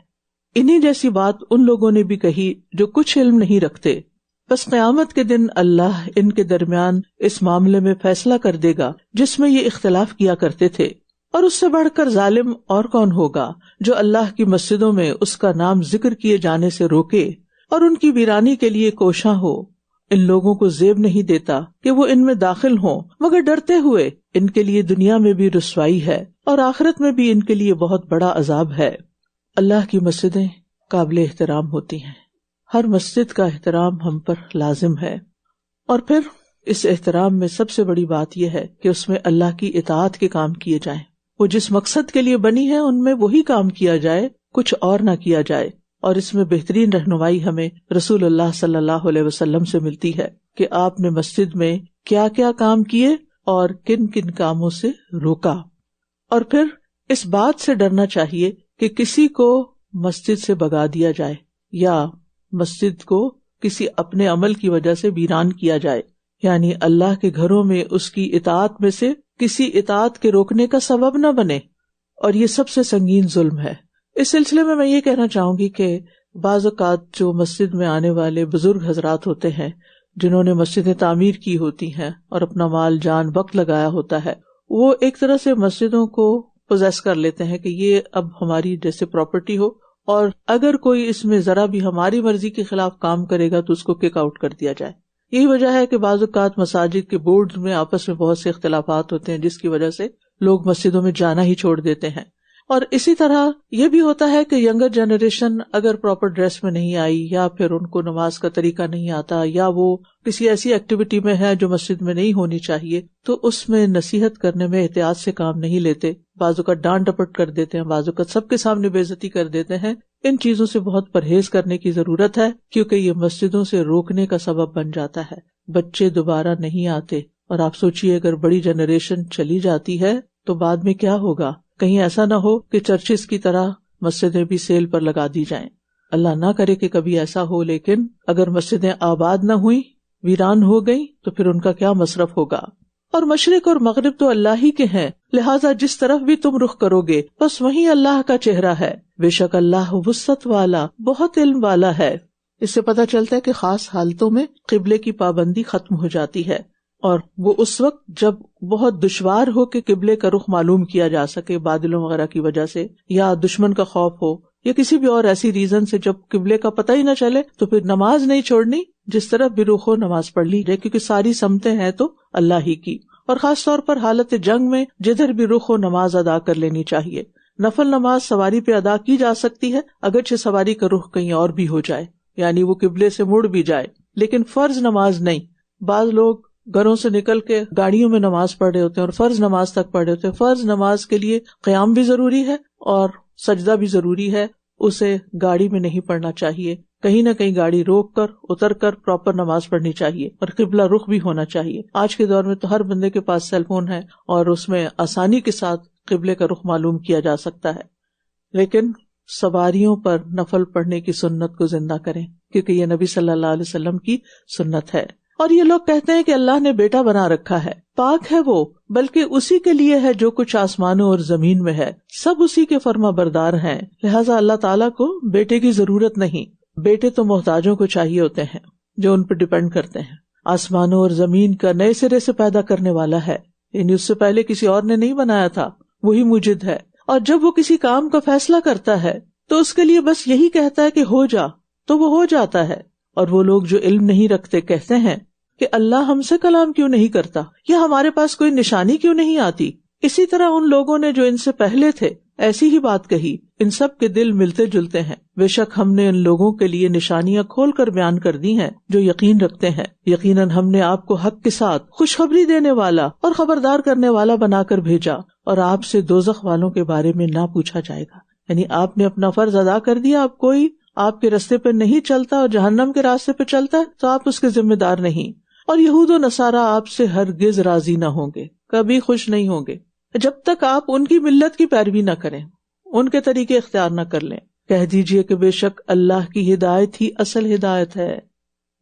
انہی جیسی بات ان لوگوں نے بھی کہی جو کچھ علم نہیں رکھتے۔ بس قیامت کے دن اللہ ان کے درمیان اس معاملے میں فیصلہ کر دے گا جس میں یہ اختلاف کیا کرتے تھے، اور اس سے بڑھ کر ظالم اور کون ہوگا جو اللہ کی مسجدوں میں اس کا نام ذکر کیے جانے سے روکے اور ان کی ویرانی کے لیے کوشاں ہو۔ ان لوگوں کو زیب نہیں دیتا کہ وہ ان میں داخل ہوں، مگر ڈرتے ہوئے ان کے لیے دنیا میں بھی رسوائی ہے اور آخرت میں بھی ان کے لیے بہت بڑا عذاب ہے۔ اللہ کی مسجدیں قابل احترام ہوتی ہیں، ہر مسجد کا احترام ہم پر لازم ہے، اور پھر اس احترام میں سب سے بڑی بات یہ ہے کہ اس میں اللہ کی اطاعت کے کام کیے جائیں، وہ جس مقصد کے لیے بنی ہے ان میں وہی کام کیا جائے، کچھ اور نہ کیا جائے۔ اور اس میں بہترین رہنمائی ہمیں رسول اللہ صلی اللہ علیہ وسلم سے ملتی ہے کہ آپ نے مسجد میں کیا کیا کام کیے اور کن کن کاموں سے روکا۔ اور پھر اس بات سے ڈرنا چاہیے کہ کسی کو مسجد سے بھگا دیا جائے یا مسجد کو کسی اپنے عمل کی وجہ سے ویران کیا جائے، یعنی اللہ کے گھروں میں اس کی اطاعت میں سے کسی اطاعت کے روکنے کا سبب نہ بنے، اور یہ سب سے سنگین ظلم ہے۔ اس سلسلے میں یہ کہنا چاہوں گی کہ بعض اوقات جو مسجد میں آنے والے بزرگ حضرات ہوتے ہیں جنہوں نے مسجدیں تعمیر کی ہوتی ہیں اور اپنا مال جان وقت لگایا ہوتا ہے، وہ ایک طرح سے مسجدوں کو پوزیس کر لیتے ہیں کہ یہ اب ہماری جیسے پراپرٹی ہو، اور اگر کوئی اس میں ذرا بھی ہماری مرضی کے خلاف کام کرے گا تو اس کو کک آؤٹ کر دیا جائے۔ یہی وجہ ہے کہ بعض اوقات مساجد کے بورڈز میں آپس میں بہت سے اختلافات ہوتے ہیں جس کی وجہ سے لوگ مسجدوں میں جانا ہی چھوڑ دیتے ہیں۔ اور اسی طرح یہ بھی ہوتا ہے کہ ینگر جنریشن اگر پراپر ڈریس میں نہیں آئی، یا پھر ان کو نماز کا طریقہ نہیں آتا، یا وہ کسی ایسی ایکٹیویٹی میں ہے جو مسجد میں نہیں ہونی چاہیے، تو اس میں نصیحت کرنے میں احتیاط سے کام نہیں لیتے، بعضوں کا ڈانٹ ڈپٹ کر دیتے ہیں، بعضوں کا سب کے سامنے بے عزتی کر دیتے ہیں۔ ان چیزوں سے بہت پرہیز کرنے کی ضرورت ہے، کیونکہ یہ مسجدوں سے روکنے کا سبب بن جاتا ہے، بچے دوبارہ نہیں آتے۔ اور آپ سوچئے اگر بڑی جنریشن چلی جاتی ہے تو بعد میں کیا ہوگا؟ کہیں ایسا نہ ہو کہ چرچز کی طرح مسجدیں بھی سیل پر لگا دی جائیں۔ اللہ نہ کرے کہ کبھی ایسا ہو، لیکن اگر مسجدیں آباد نہ ہوئیں، ویران ہو گئیں، تو پھر ان کا کیا مصرف ہوگا؟ اور مشرق اور مغرب تو اللہ ہی کے ہیں، لہٰذا جس طرف بھی تم رخ کرو گے بس وہیں اللہ کا چہرہ ہے۔ بے شک اللہ وسعت والا، بہت علم والا ہے۔ اس سے پتہ چلتا ہے کہ خاص حالتوں میں قبلے کی پابندی ختم ہو جاتی ہے، اور وہ اس وقت جب بہت دشوار ہو کہ قبلے کا رخ معلوم کیا جا سکے، بادلوں وغیرہ کی وجہ سے، یا دشمن کا خوف ہو، یا کسی بھی اور ایسی ریزن سے جب قبلے کا پتہ ہی نہ چلے، تو پھر نماز نہیں چھوڑنی، جس طرف بھی رخ ہو نماز پڑھ لی جائے، کیونکہ ساری سمتیں ہیں تو اللہ ہی کی۔ اور خاص طور پر حالت جنگ میں جدھر بھی رخ ہو نماز ادا کر لینی چاہیے۔ نفل نماز سواری پہ ادا کی جا سکتی ہے اگرچہ سواری کا رخ کہیں اور بھی ہو جائے، یعنی وہ قبلے سے مڑ بھی جائے، لیکن فرض نماز نہیں۔ بعض لوگ گھروں سے نکل کے گاڑیوں میں نماز پڑھ رہے ہوتے ہیں اور فرض نماز تک پڑھ رہے ہوتے ہیں۔ فرض نماز کے لیے قیام بھی ضروری ہے اور سجدہ بھی ضروری ہے، اسے گاڑی میں نہیں پڑھنا چاہیے، کہیں نہ کہیں گاڑی روک کر اتر کر پراپر نماز پڑھنی چاہیے، اور قبلہ رخ بھی ہونا چاہیے۔ آج کے دور میں تو ہر بندے کے پاس سیل فون ہے اور اس میں آسانی کے ساتھ قبلے کا رخ معلوم کیا جا سکتا ہے، لیکن سواریوں پر نفل پڑھنے کی سنت کو زندہ کریں، کیونکہ یہ نبی صلی اللہ علیہ وسلم کی سنت ہے۔ اور یہ لوگ کہتے ہیں کہ اللہ نے بیٹا بنا رکھا ہے، پاک ہے وہ، بلکہ اسی کے لیے ہے جو کچھ آسمانوں اور زمین میں ہے، سب اسی کے فرما بردار ہیں، لہٰذا اللہ تعالیٰ کو بیٹے کی ضرورت نہیں۔ بیٹے تو محتاجوں کو چاہیے ہوتے ہیں جو ان پر ڈیپینڈ کرتے ہیں۔ آسمانوں اور زمین کا نئے سرے سے پیدا کرنے والا ہے، یعنی اس سے پہلے کسی اور نے نہیں بنایا تھا، وہی موجد ہے۔ اور جب وہ کسی کام کا فیصلہ کرتا ہے تو اس کے لیے بس یہی کہتا ہے کہ ہو جا، تو وہ ہو جاتا ہے۔ اور وہ لوگ جو علم نہیں رکھتے کہتے ہیں کہ اللہ ہم سے کلام کیوں نہیں کرتا، یا ہمارے پاس کوئی نشانی کیوں نہیں آتی۔ اسی طرح ان لوگوں نے جو ان سے پہلے تھے ایسی ہی بات کہی، ان سب کے دل ملتے جلتے ہیں۔ بے شک ہم نے ان لوگوں کے لیے نشانیاں کھول کر بیان کر دی ہیں جو یقین رکھتے ہیں، یقیناً ہم نے آپ کو حق کے ساتھ خوشخبری دینے والا اور خبردار کرنے والا بنا کر بھیجا، اور آپ سے دوزخ والوں کے بارے میں نہ پوچھا جائے گا۔ یعنی آپ نے اپنا فرض ادا کر دیا، اب کوئی آپ کے راستے پہ نہیں چلتا اور جہنم کے راستے پہ چلتا ہے تو آپ اس کے ذمہ دار نہیں۔ اور یہود و نصارہ آپ سے ہرگز راضی نہ ہوں گے، کبھی خوش نہیں ہوں گے جب تک آپ ان کی ملت کی پیروی نہ کریں، ان کے طریقے اختیار نہ کر لیں۔ کہہ دیجئے کہ بے شک اللہ کی ہدایت ہی اصل ہدایت ہے،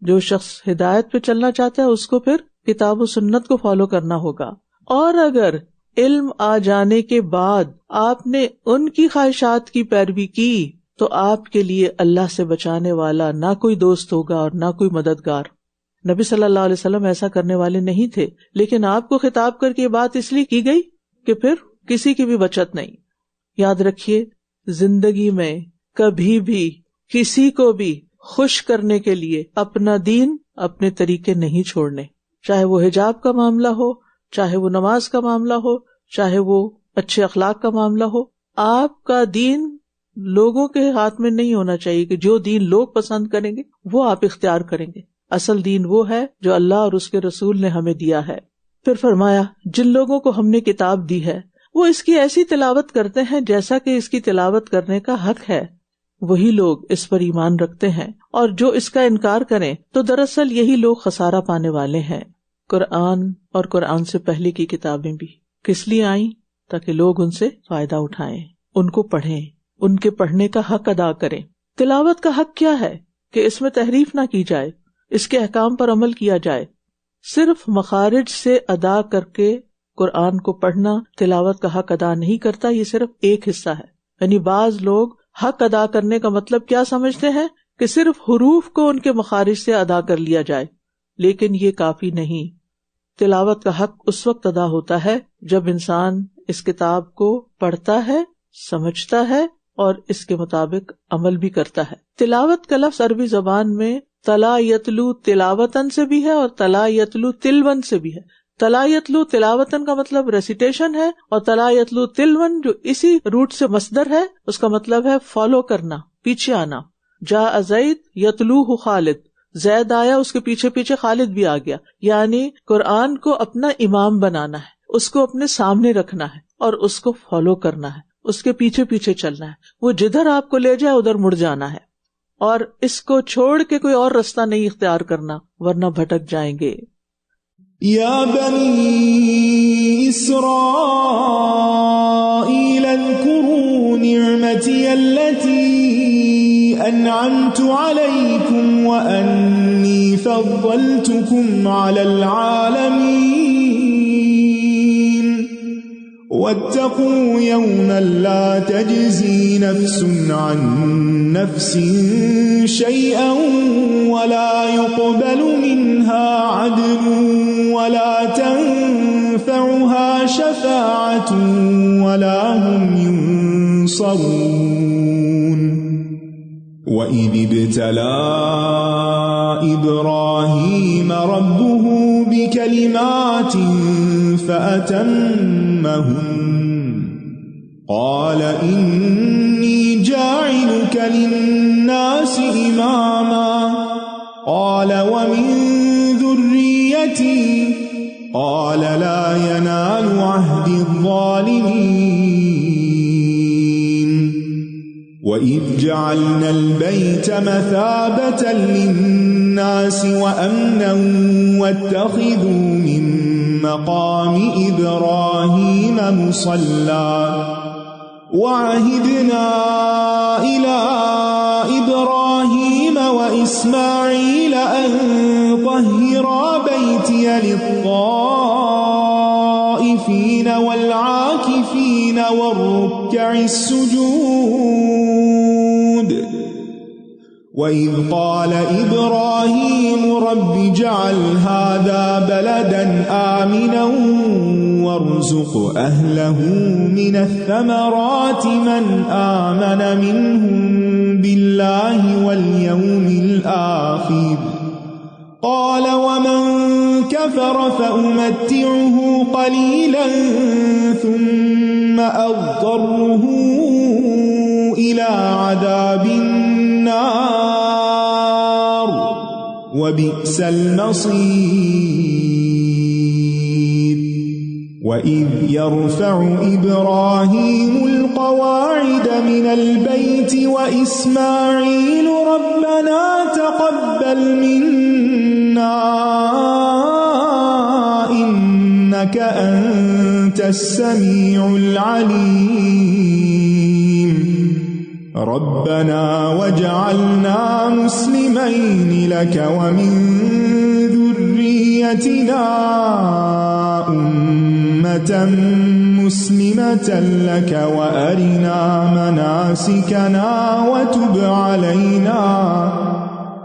جو شخص ہدایت پہ چلنا چاہتا ہے اس کو پھر کتاب و سنت کو فالو کرنا ہوگا. اور اگر علم آ جانے کے بعد آپ نے ان کی خواہشات کی پیروی کی تو آپ کے لیے اللہ سے بچانے والا نہ کوئی دوست ہوگا اور نہ کوئی مددگار. نبی صلی اللہ علیہ وسلم ایسا کرنے والے نہیں تھے، لیکن آپ کو خطاب کر کے یہ بات اس لیے کی گئی کہ پھر کسی کی بھی بچت نہیں. یاد رکھیے، زندگی میں کبھی بھی کسی کو بھی خوش کرنے کے لیے اپنا دین، اپنے طریقے نہیں چھوڑنے، چاہے وہ حجاب کا معاملہ ہو، چاہے وہ نماز کا معاملہ ہو، چاہے وہ اچھے اخلاق کا معاملہ ہو. آپ کا دین لوگوں کے ہاتھ میں نہیں ہونا چاہیے کہ جو دین لوگ پسند کریں گے وہ آپ اختیار کریں گے. اصل دین وہ ہے جو اللہ اور اس کے رسول نے ہمیں دیا ہے. پھر فرمایا، جن لوگوں کو ہم نے کتاب دی ہے وہ اس کی ایسی تلاوت کرتے ہیں جیسا کہ اس کی تلاوت کرنے کا حق ہے، وہی لوگ اس پر ایمان رکھتے ہیں، اور جو اس کا انکار کریں تو دراصل یہی لوگ خسارہ پانے والے ہیں. قرآن اور قرآن سے پہلے کی کتابیں بھی کس لیے آئیں؟ تاکہ لوگ ان سے فائدہ اٹھائیں، ان کو پڑھیں، ان کے پڑھنے کا حق ادا کریں. تلاوت کا حق کیا ہے؟ کہ اس میں تحریف نہ کی جائے، اس کے احکام پر عمل کیا جائے. صرف مخارج سے ادا کر کے قرآن کو پڑھنا تلاوت کا حق ادا نہیں کرتا، یہ صرف ایک حصہ ہے. یعنی بعض لوگ حق ادا کرنے کا مطلب کیا سمجھتے ہیں کہ صرف حروف کو ان کے مخارج سے ادا کر لیا جائے، لیکن یہ کافی نہیں. تلاوت کا حق اس وقت ادا ہوتا ہے جب انسان اس کتاب کو پڑھتا ہے، سمجھتا ہے اور اس کے مطابق عمل بھی کرتا ہے. تلاوت کا لفظ عربی زبان میں تلا یتلو تلاوتن سے بھی ہے اور تلا یتلو تلون سے بھی ہے. تلا یتلو تلاوتن کا مطلب ریسیٹیشن ہے، اور تلا یتلو تلون جو اسی روٹ سے مصدر ہے اس کا مطلب ہے فالو کرنا، پیچھے آنا. جاء زید یتلوہ خالد، زید آیا اس کے پیچھے پیچھے خالد بھی آ گیا. یعنی قرآن کو اپنا امام بنانا ہے، اس کو اپنے سامنے رکھنا ہے اور اس کو فالو کرنا ہے، اس کے پیچھے پیچھے چلنا ہے. وہ جدھر آپ کو لے جائے ادھر مڑ جانا ہے، اور اس کو چھوڑ کے کوئی اور رستہ نہیں اختیار کرنا ورنہ بھٹک جائیں گے. یا بنی اسرائیل اذکروا نعمتی التي انعمت علیکم وانی فضلتکم علی العالمین واتقوا یوما لا تجزی نفس عن نفس شیئا ولا يقبل منها عدل ولا تنفعها شفاعة ولا هم ينصرون. وَإِذِ ابْتَلَىٰ إِبْرَاهِيمَ رَبُّهُ بِكَلِمَاتٍ فَأَتَمَّهُنَّ قَالَ إِنِّي جَاعِلُكَ لِلنَّاسِ إِمَامًا قَالَ وَمِن ذُرِّيَّتِي قَالَ لَا يَنَالُ عَهْدِي الظَّالِمِينَ. وَإِذْ جَعَلْنَا الْبَيْتَ مَثَابَةً لِلنَّاسِ وَأَمْنًا وَاتَّخِذُوا مِن مَّقَامِ إِبْرَاهِيمَ مُصَلًّى وَعَهِدْنَا إِلَىٰ إِبْرَاهِيمَ وَإِسْمَاعِيلَ أَن طَهِّرَا بَيْتِيَ لِلطَّائِفِينَ وَالْعَاكِفِينَ وَالرُّكَّعِ السُّجُودِ. وَإِذْ قَالَ إِبْرَاهِيمُ رَبِّ اجْعَلْ هَٰذَا بَلَدًا آمِنًا وَارْزُقْ أَهْلَهُ مِنَ الثَّمَرَاتِ مَنْ آمَنَ مِنْهُم بِاللَّهِ وَالْيَوْمِ الْآخِرِ قَالَ وَمَن كَفَرَ فَأُمَتِّعُهُ قَلِيلًا ثُمَّ أَضْطَرُّهُ إِلَىٰ عَذَابِ النَّارِ وَبِئْسَ الْمَصِيرُ. وَإِذْ يَرْفَعُ إِبْرَاهِيمُ الْقَوَاعِدَ مِنَ الْبَيْتِ وَإِسْمَاعِيلُ رَبَّنَا تَقَبَّلْ مِنَّا إِنَّكَ أَنتَ السَّمِيعُ الْعَلِيمُ. رَبَّنَا وَاجْعَلْنَا مُسْلِمَيْنِ لَكَ وَمِن ذُرِّيَّتِنَا ذريتنا أمة مسلمة لك وأرنا مناسكنا وتب علينا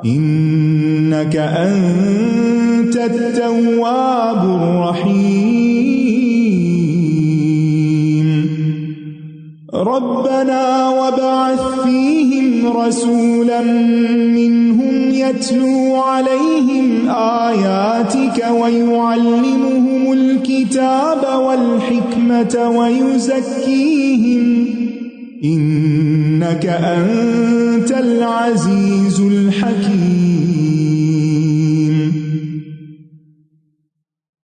إنك أنت التواب الرحيم ربنا وابعث فيهم رسولا منهم يتلو عليهم آياتك ويعلمهم الكتاب والحكمة ويزكيهم إنك أنت العزيز الحكيم۔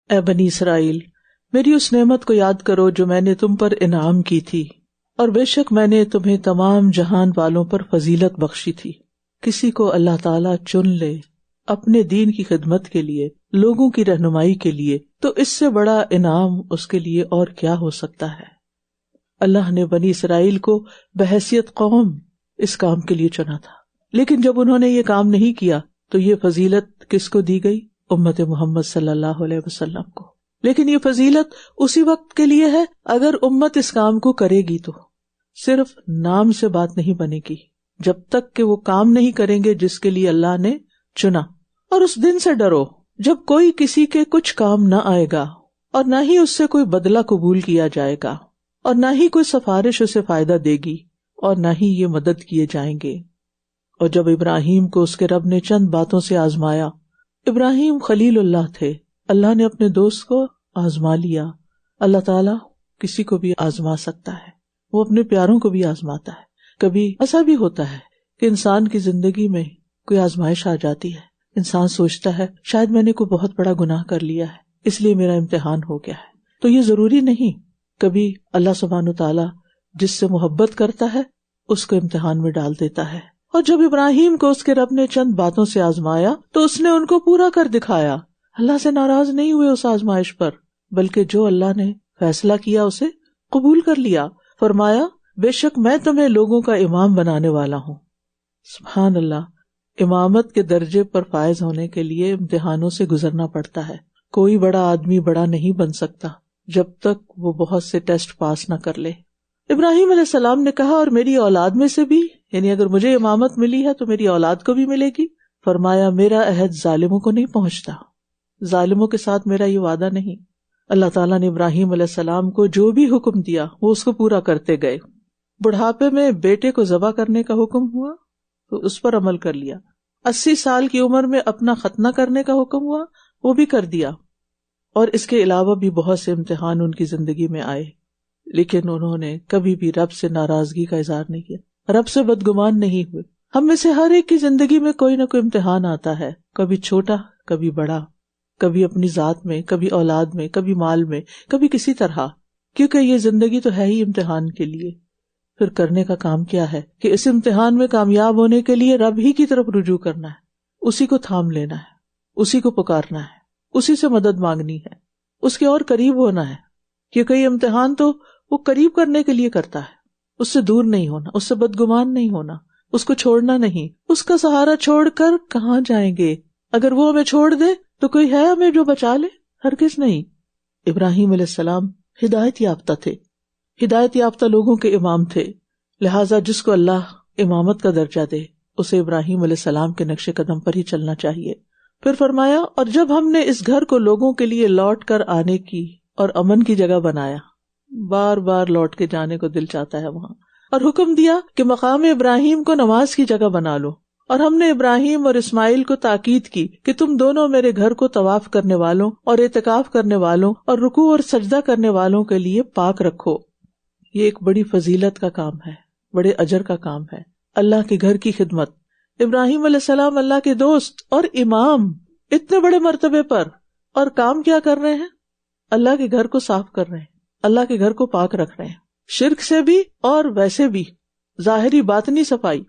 اے بنی اسرائیل، میری اس نعمت کو یاد کرو جو میں نے تم پر انعام کی تھی، اور بے شک میں نے تمہیں تمام جہان والوں پر فضیلت بخشی تھی۔ کسی کو اللہ تعالیٰ چن لے اپنے دین کی خدمت کے لیے، لوگوں کی رہنمائی کے لیے، تو اس سے بڑا انعام اس کے لیے اور کیا ہو سکتا ہے۔ اللہ نے بنی اسرائیل کو بحیثیت قوم اس کام کے لیے چنا تھا، لیکن جب انہوں نے یہ کام نہیں کیا تو یہ فضیلت کس کو دی گئی؟ امت محمد صلی اللہ علیہ وسلم کو۔ لیکن یہ فضیلت اسی وقت کے لیے ہے اگر امت اس کام کو کرے گی، تو صرف نام سے بات نہیں بنے گی جب تک کہ وہ کام نہیں کریں گے جس کے لیے اللہ نے چنا۔ اور اس دن سے ڈرو جب کوئی کسی کے کچھ کام نہ آئے گا، اور نہ ہی اس سے کوئی بدلہ قبول کیا جائے گا، اور نہ ہی کوئی سفارش اسے فائدہ دے گی، اور نہ ہی یہ مدد کیے جائیں گے۔ اور جب ابراہیم کو اس کے رب نے چند باتوں سے آزمایا، ابراہیم خلیل اللہ تھے، اللہ نے اپنے دوست کو آزما لیا۔ اللہ تعالیٰ کسی کو بھی آزما سکتا ہے، وہ اپنے پیاروں کو بھی آزماتا ہے۔ کبھی ایسا بھی ہوتا ہے کہ انسان کی زندگی میں کوئی آزمائش آ جاتی ہے، انسان سوچتا ہے شاید میں نے کوئی بہت بڑا گناہ کر لیا ہے اس لیے میرا امتحان ہو گیا ہے، تو یہ ضروری نہیں۔ کبھی اللہ سبحانہ وتعالیٰ جس سے محبت کرتا ہے اس کو امتحان میں ڈال دیتا ہے۔ اور جب ابراہیم کو اس کے رب نے چند باتوں سے آزمایا تو اس نے ان کو پورا کر دکھایا۔ اللہ سے ناراض نہیں ہوئے اس آزمائش پر، بلکہ جو اللہ نے فیصلہ کیا اسے قبول کر لیا۔ فرمایا بے شک میں تمہیں لوگوں کا امام بنانے والا ہوں۔ سبحان اللہ، امامت کے درجے پر فائز ہونے کے لیے امتحانوں سے گزرنا پڑتا ہے۔ کوئی بڑا آدمی بڑا نہیں بن سکتا جب تک وہ بہت سے ٹیسٹ پاس نہ کر لے۔ ابراہیم علیہ السلام نے کہا اور میری اولاد میں سے بھی، یعنی اگر مجھے امامت ملی ہے تو میری اولاد کو بھی ملے گی۔ فرمایا میرا عہد ظالموں کو نہیں پہنچتا، ظالموں کے ساتھ میرا یہ وعدہ نہیں۔ اللہ تعالیٰ نے ابراہیم علیہ السلام کو جو بھی حکم دیا وہ اس کو پورا کرتے گئے۔ بڑھاپے میں بیٹے کو ذبح کرنے کا حکم ہوا تو اس پر عمل کر لیا، 80 سال کی عمر میں اپنا ختنہ کرنے کا حکم ہوا وہ بھی کر دیا، اور اس کے علاوہ بھی بہت سے امتحان ان کی زندگی میں آئے، لیکن انہوں نے کبھی بھی رب سے ناراضگی کا اظہار نہیں کیا، رب سے بدگمان نہیں ہوئے۔ ہم میں سے ہر ایک کی زندگی میں کوئی نہ کوئی امتحان آتا ہے، کبھی چھوٹا کبھی بڑا، کبھی اپنی ذات میں، کبھی اولاد میں، کبھی مال میں، کبھی کسی طرح، کیونکہ یہ زندگی تو ہے ہی امتحان کے لیے۔ پھر کرنے کا کام کیا ہے کہ اس امتحان میں کامیاب ہونے کے لیے رب ہی کی طرف رجوع کرنا ہے، اسی کو تھام لینا ہے، اسی کو پکارنا ہے، اسی سے مدد مانگنی ہے، اس کے اور قریب ہونا ہے، کیونکہ یہ امتحان تو وہ قریب کرنے کے لیے کرتا ہے، اس سے دور نہیں ہونا، اس سے بدگمان نہیں ہونا، اس کو چھوڑنا نہیں۔ اس کا سہارا چھوڑ کر کہاں جائیں گے؟ اگر وہ ہمیں چھوڑ دے تو کوئی ہے ہمیں جو بچا لے؟ ہرگز نہیں۔ ابراہیم علیہ السلام ہدایت یافتہ تھے، ہدایت یافتہ لوگوں کے امام تھے، لہٰذا جس کو اللہ امامت کا درجہ دے اسے ابراہیم علیہ السلام کے نقش قدم پر ہی چلنا چاہیے۔ پھر فرمایا اور جب ہم نے اس گھر کو لوگوں کے لیے لوٹ کر آنے کی اور امن کی جگہ بنایا، بار بار لوٹ کے جانے کو دل چاہتا ہے وہاں، اور حکم دیا کہ مقام ابراہیم کو نماز کی جگہ بنا لو، اور ہم نے ابراہیم اور اسماعیل کو تاکید کی کہ تم دونوں میرے گھر کو طواف کرنے والوں اور اعتکاف کرنے والوں اور رکوع اور سجدہ کرنے والوں کے لیے پاک رکھو۔ یہ ایک بڑی فضیلت کا کام ہے، بڑے اجر کا کام ہے، اللہ کے گھر کی خدمت۔ ابراہیم علیہ السلام اللہ کے دوست اور امام اتنے بڑے مرتبے پر، اور کام کیا کر رہے ہیں؟ اللہ کے گھر کو صاف کر رہے ہیں، اللہ کے گھر کو پاک رکھ رہے ہیں، شرک سے بھی اور ویسے بھی، ظاہری باطنی صفائی۔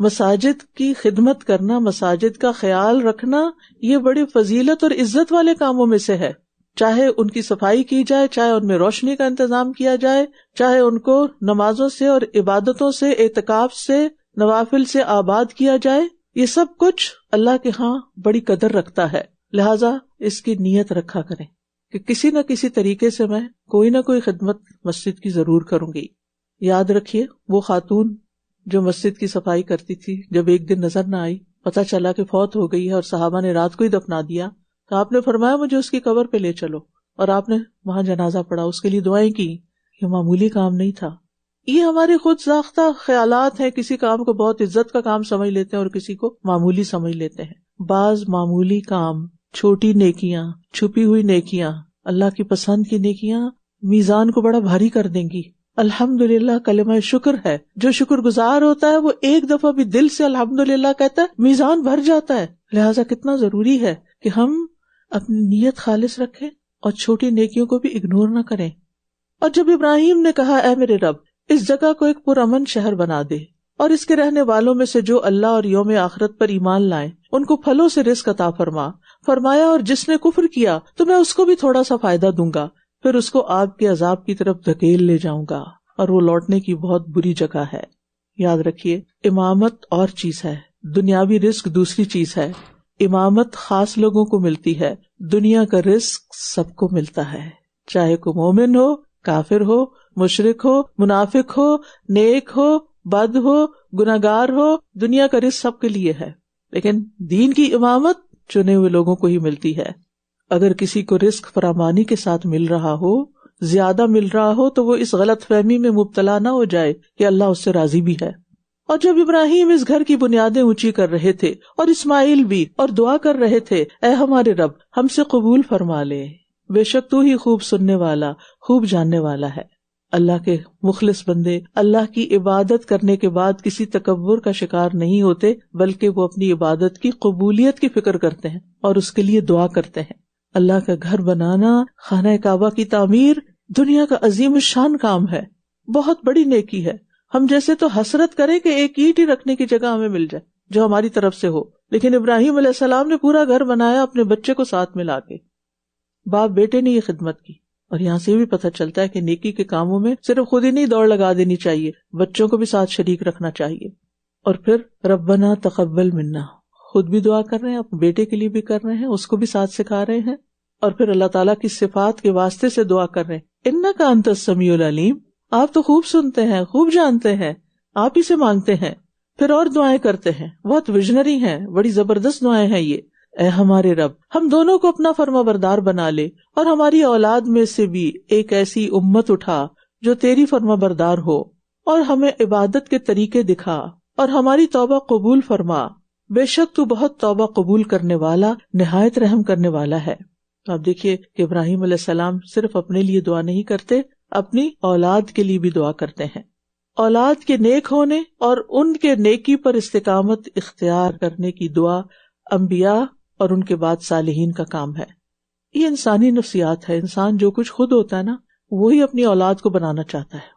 مساجد کی خدمت کرنا، مساجد کا خیال رکھنا، یہ بڑی فضیلت اور عزت والے کاموں میں سے ہے، چاہے ان کی صفائی کی جائے، چاہے ان میں روشنی کا انتظام کیا جائے، چاہے ان کو نمازوں سے اور عبادتوں سے، اعتکاف سے، نوافل سے آباد کیا جائے، یہ سب کچھ اللہ کے ہاں بڑی قدر رکھتا ہے۔ لہٰذا اس کی نیت رکھا کریں کہ کسی نہ کسی طریقے سے میں کوئی نہ کوئی خدمت مسجد کی ضرور کروں گی. یاد رکھیے وہ خاتون جو مسجد کی صفائی کرتی تھی، جب ایک دن نظر نہ آئی، پتہ چلا کہ فوت ہو گئی ہے اور صحابہ نے رات کو ہی دفنا دیا، تو آپ نے فرمایا مجھے اس کی قبر پہ لے چلو، اور آپ نے وہاں جنازہ پڑھا، اس کے لیے دعائیں کی. یہ معمولی کام نہیں تھا. یہ ہمارے خود ساختہ خیالات ہیں، کسی کام کو بہت عزت کا کام سمجھ لیتے ہیں اور کسی کو معمولی سمجھ لیتے ہیں. بعض معمولی کام، چھوٹی نیکیاں، چھپی ہوئی نیکیاں، اللہ کی پسند کی نیکیاں میزان کو بڑا بھاری کر دیں گی. الحمدللہ کلمہ شکر ہے، جو شکر گزار ہوتا ہے وہ ایک دفعہ بھی دل سے الحمدللہ کہتا ہے، میزان بھر جاتا ہے. لہٰذا کتنا ضروری ہے کہ ہم اپنی نیت خالص رکھیں اور چھوٹی نیکیوں کو بھی اگنور نہ کریں. اور جب ابراہیم نے کہا اے میرے رب اس جگہ کو ایک پرامن شہر بنا دے اور اس کے رہنے والوں میں سے جو اللہ اور یوم آخرت پر ایمان لائیں ان کو پھلوں سے رزق عطا فرمایا اور جس نے کفر کیا تو میں اس کو بھی تھوڑا سا فائدہ دوں گا، پھر اس کو آگ کے عذاب کی طرف دھکیل لے جاؤں گا اور وہ لوٹنے کی بہت بری جگہ ہے. یاد رکھیے امامت اور چیز ہے، دنیاوی رزق دوسری چیز ہے. امامت خاص لوگوں کو ملتی ہے، دنیا کا رزق سب کو ملتا ہے، چاہے کوئی مومن ہو، کافر ہو، مشرک ہو، منافق ہو، نیک ہو، بد ہو، گناہگار ہو، دنیا کا رزق سب کے لیے ہے. لیکن دین کی امامت چنے ہوئے لوگوں کو ہی ملتی ہے. اگر کسی کو رزق فراوانی کے ساتھ مل رہا ہو، زیادہ مل رہا ہو، تو وہ اس غلط فہمی میں مبتلا نہ ہو جائے کہ اللہ اس سے راضی بھی ہے. اور جب ابراہیم اس گھر کی بنیادیں اونچی کر رہے تھے اور اسماعیل بھی، اور دعا کر رہے تھے اے ہمارے رب ہم سے قبول فرما لے، بے شک تو ہی خوب سننے والا، خوب جاننے والا ہے. اللہ کے مخلص بندے اللہ کی عبادت کرنے کے بعد کسی تکبر کا شکار نہیں ہوتے، بلکہ وہ اپنی عبادت کی قبولیت کی فکر کرتے ہیں اور اس کے لیے دعا کرتے ہیں. اللہ کا گھر بنانا، خانہ کعبہ کی تعمیر دنیا کا عظیم الشان کام ہے، بہت بڑی نیکی ہے. ہم جیسے تو حسرت کریں کہ ایک اینٹ ہی رکھنے کی جگہ ہمیں مل جائے جو ہماری طرف سے ہو، لیکن ابراہیم علیہ السلام نے پورا گھر بنایا اپنے بچے کو ساتھ ملا کے. باپ بیٹے نے یہ خدمت کی. اور یہاں سے بھی پتہ چلتا ہے کہ نیکی کے کاموں میں صرف خود ہی نہیں دوڑ لگا دینی چاہیے، بچوں کو بھی ساتھ شریک رکھنا چاہیے. اور پھر ربنا تقبل منا، خود بھی دعا کر رہے ہیں، اپنے بیٹے کے لیے بھی کر رہے ہیں، اس کو بھی ساتھ سکھا رہے ہیں. اور پھر اللہ تعالیٰ کی صفات کے واسطے سے دعا کر رہے ہیں، انک انت السمیع العلیم، آپ تو خوب سنتے ہیں، خوب جانتے ہیں، آپ ہی سے مانگتے ہیں. پھر اور دعائیں کرتے ہیں، بہت ویژنری ہیں، بڑی زبردست دعائیں ہیں یہ. اے ہمارے رب ہم دونوں کو اپنا فرما بردار بنا لے اور ہماری اولاد میں سے بھی ایک ایسی امت اٹھا جو تیری فرما بردار ہو، اور ہمیں عبادت کے طریقے دکھا اور ہماری توبہ قبول فرما، بے شک تو بہت توبہ قبول کرنے والا، نہایت رحم کرنے والا ہے. تو آپ دیکھیے کہ ابراہیم علیہ السلام صرف اپنے لیے دعا نہیں کرتے، اپنی اولاد کے لیے بھی دعا کرتے ہیں. اولاد کے نیک ہونے اور ان کے نیکی پر استقامت اختیار کرنے کی دعا انبیاء اور ان کے بعد صالحین کا کام ہے. یہ انسانی نفسیات ہے، انسان جو کچھ خود ہوتا ہے نا وہی اپنی اولاد کو بنانا چاہتا ہے.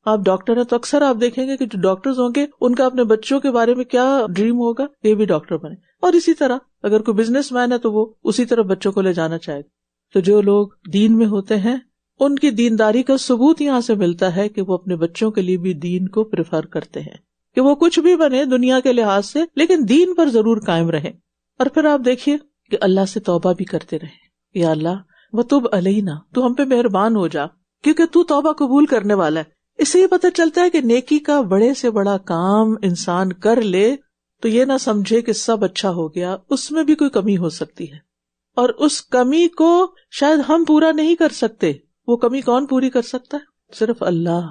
آپ ڈاکٹر ہیں تو اکثر آپ دیکھیں گے کہ جو ڈاکٹرز ہوں گے ان کا اپنے بچوں کے بارے میں کیا ڈریم ہوگا، یہ بھی ڈاکٹر بنے. اور اسی طرح اگر کوئی بزنس مین ہے تو وہ اسی طرح بچوں کو لے جانا چاہے گا. تو جو لوگ دین میں ہوتے ہیں ان کی دینداری کا ثبوت یہاں سے ملتا ہے کہ وہ اپنے بچوں کے لیے بھی دین کو پریفر کرتے ہیں کہ وہ کچھ بھی بنے دنیا کے لحاظ سے لیکن دین پر ضرور قائم رہیں. اور پھر آپ دیکھیے کہ اللہ سے توبہ بھی کرتے رہیں، یا اللہ وتب علینا، تو ہم پہ مہربان ہو جا کیونکہ تو توبہ قبول کرنے والا ہے. اس سے یہ پتہ چلتا ہے کہ نیکی کا بڑے سے بڑا کام انسان کر لے تو یہ نہ سمجھے کہ سب اچھا ہو گیا، اس میں بھی کوئی کمی ہو سکتی ہے اور اس کمی کو شاید ہم پورا نہیں کر سکتے. وہ کمی کون پوری کر سکتا ہے؟ صرف اللہ.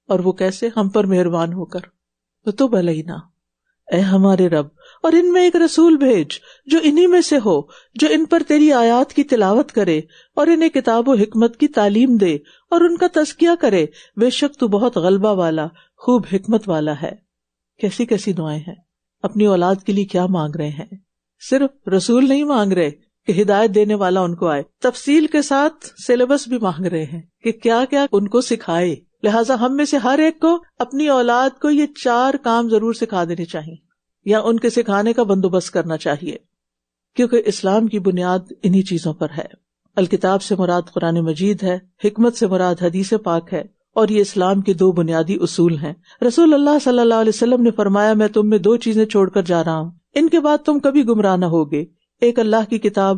اور وہ کیسے؟ ہم پر مہربان ہو کر. وتب علینا، اے ہمارے رب، اور ان میں ایک رسول بھیج جو انہی میں سے ہو، جو ان پر تیری آیات کی تلاوت کرے اور انہیں کتاب و حکمت کی تعلیم دے اور ان کا تزکیہ کرے، بے شک تو بہت غلبہ والا، خوب حکمت والا ہے. کیسی کیسی دعائیں ہیں. اپنی اولاد کے لیے کیا مانگ رہے ہیں؟ صرف رسول نہیں مانگ رہے کہ ہدایت دینے والا ان کو آئے، تفصیل کے ساتھ سلیبس بھی مانگ رہے ہیں کہ کیا کیا ان کو سکھائے. لہٰذا ہم میں سے ہر ایک کو اپنی اولاد کو یہ 4 کام ضرور سکھا دینے چاہیے یا ان کے سکھانے کا بندوبست کرنا چاہیے، کیونکہ اسلام کی بنیاد انہی چیزوں پر ہے. الکتاب سے مراد قرآن مجید ہے، حکمت سے مراد حدیث پاک ہے، اور یہ اسلام کے 2 بنیادی اصول ہیں. رسول اللہ صلی اللہ علیہ وسلم نے فرمایا میں تم میں 2 چیزیں چھوڑ کر جا رہا ہوں، ان کے بعد تم کبھی گمراہ نہ ہوگے، ایک اللہ کی کتاب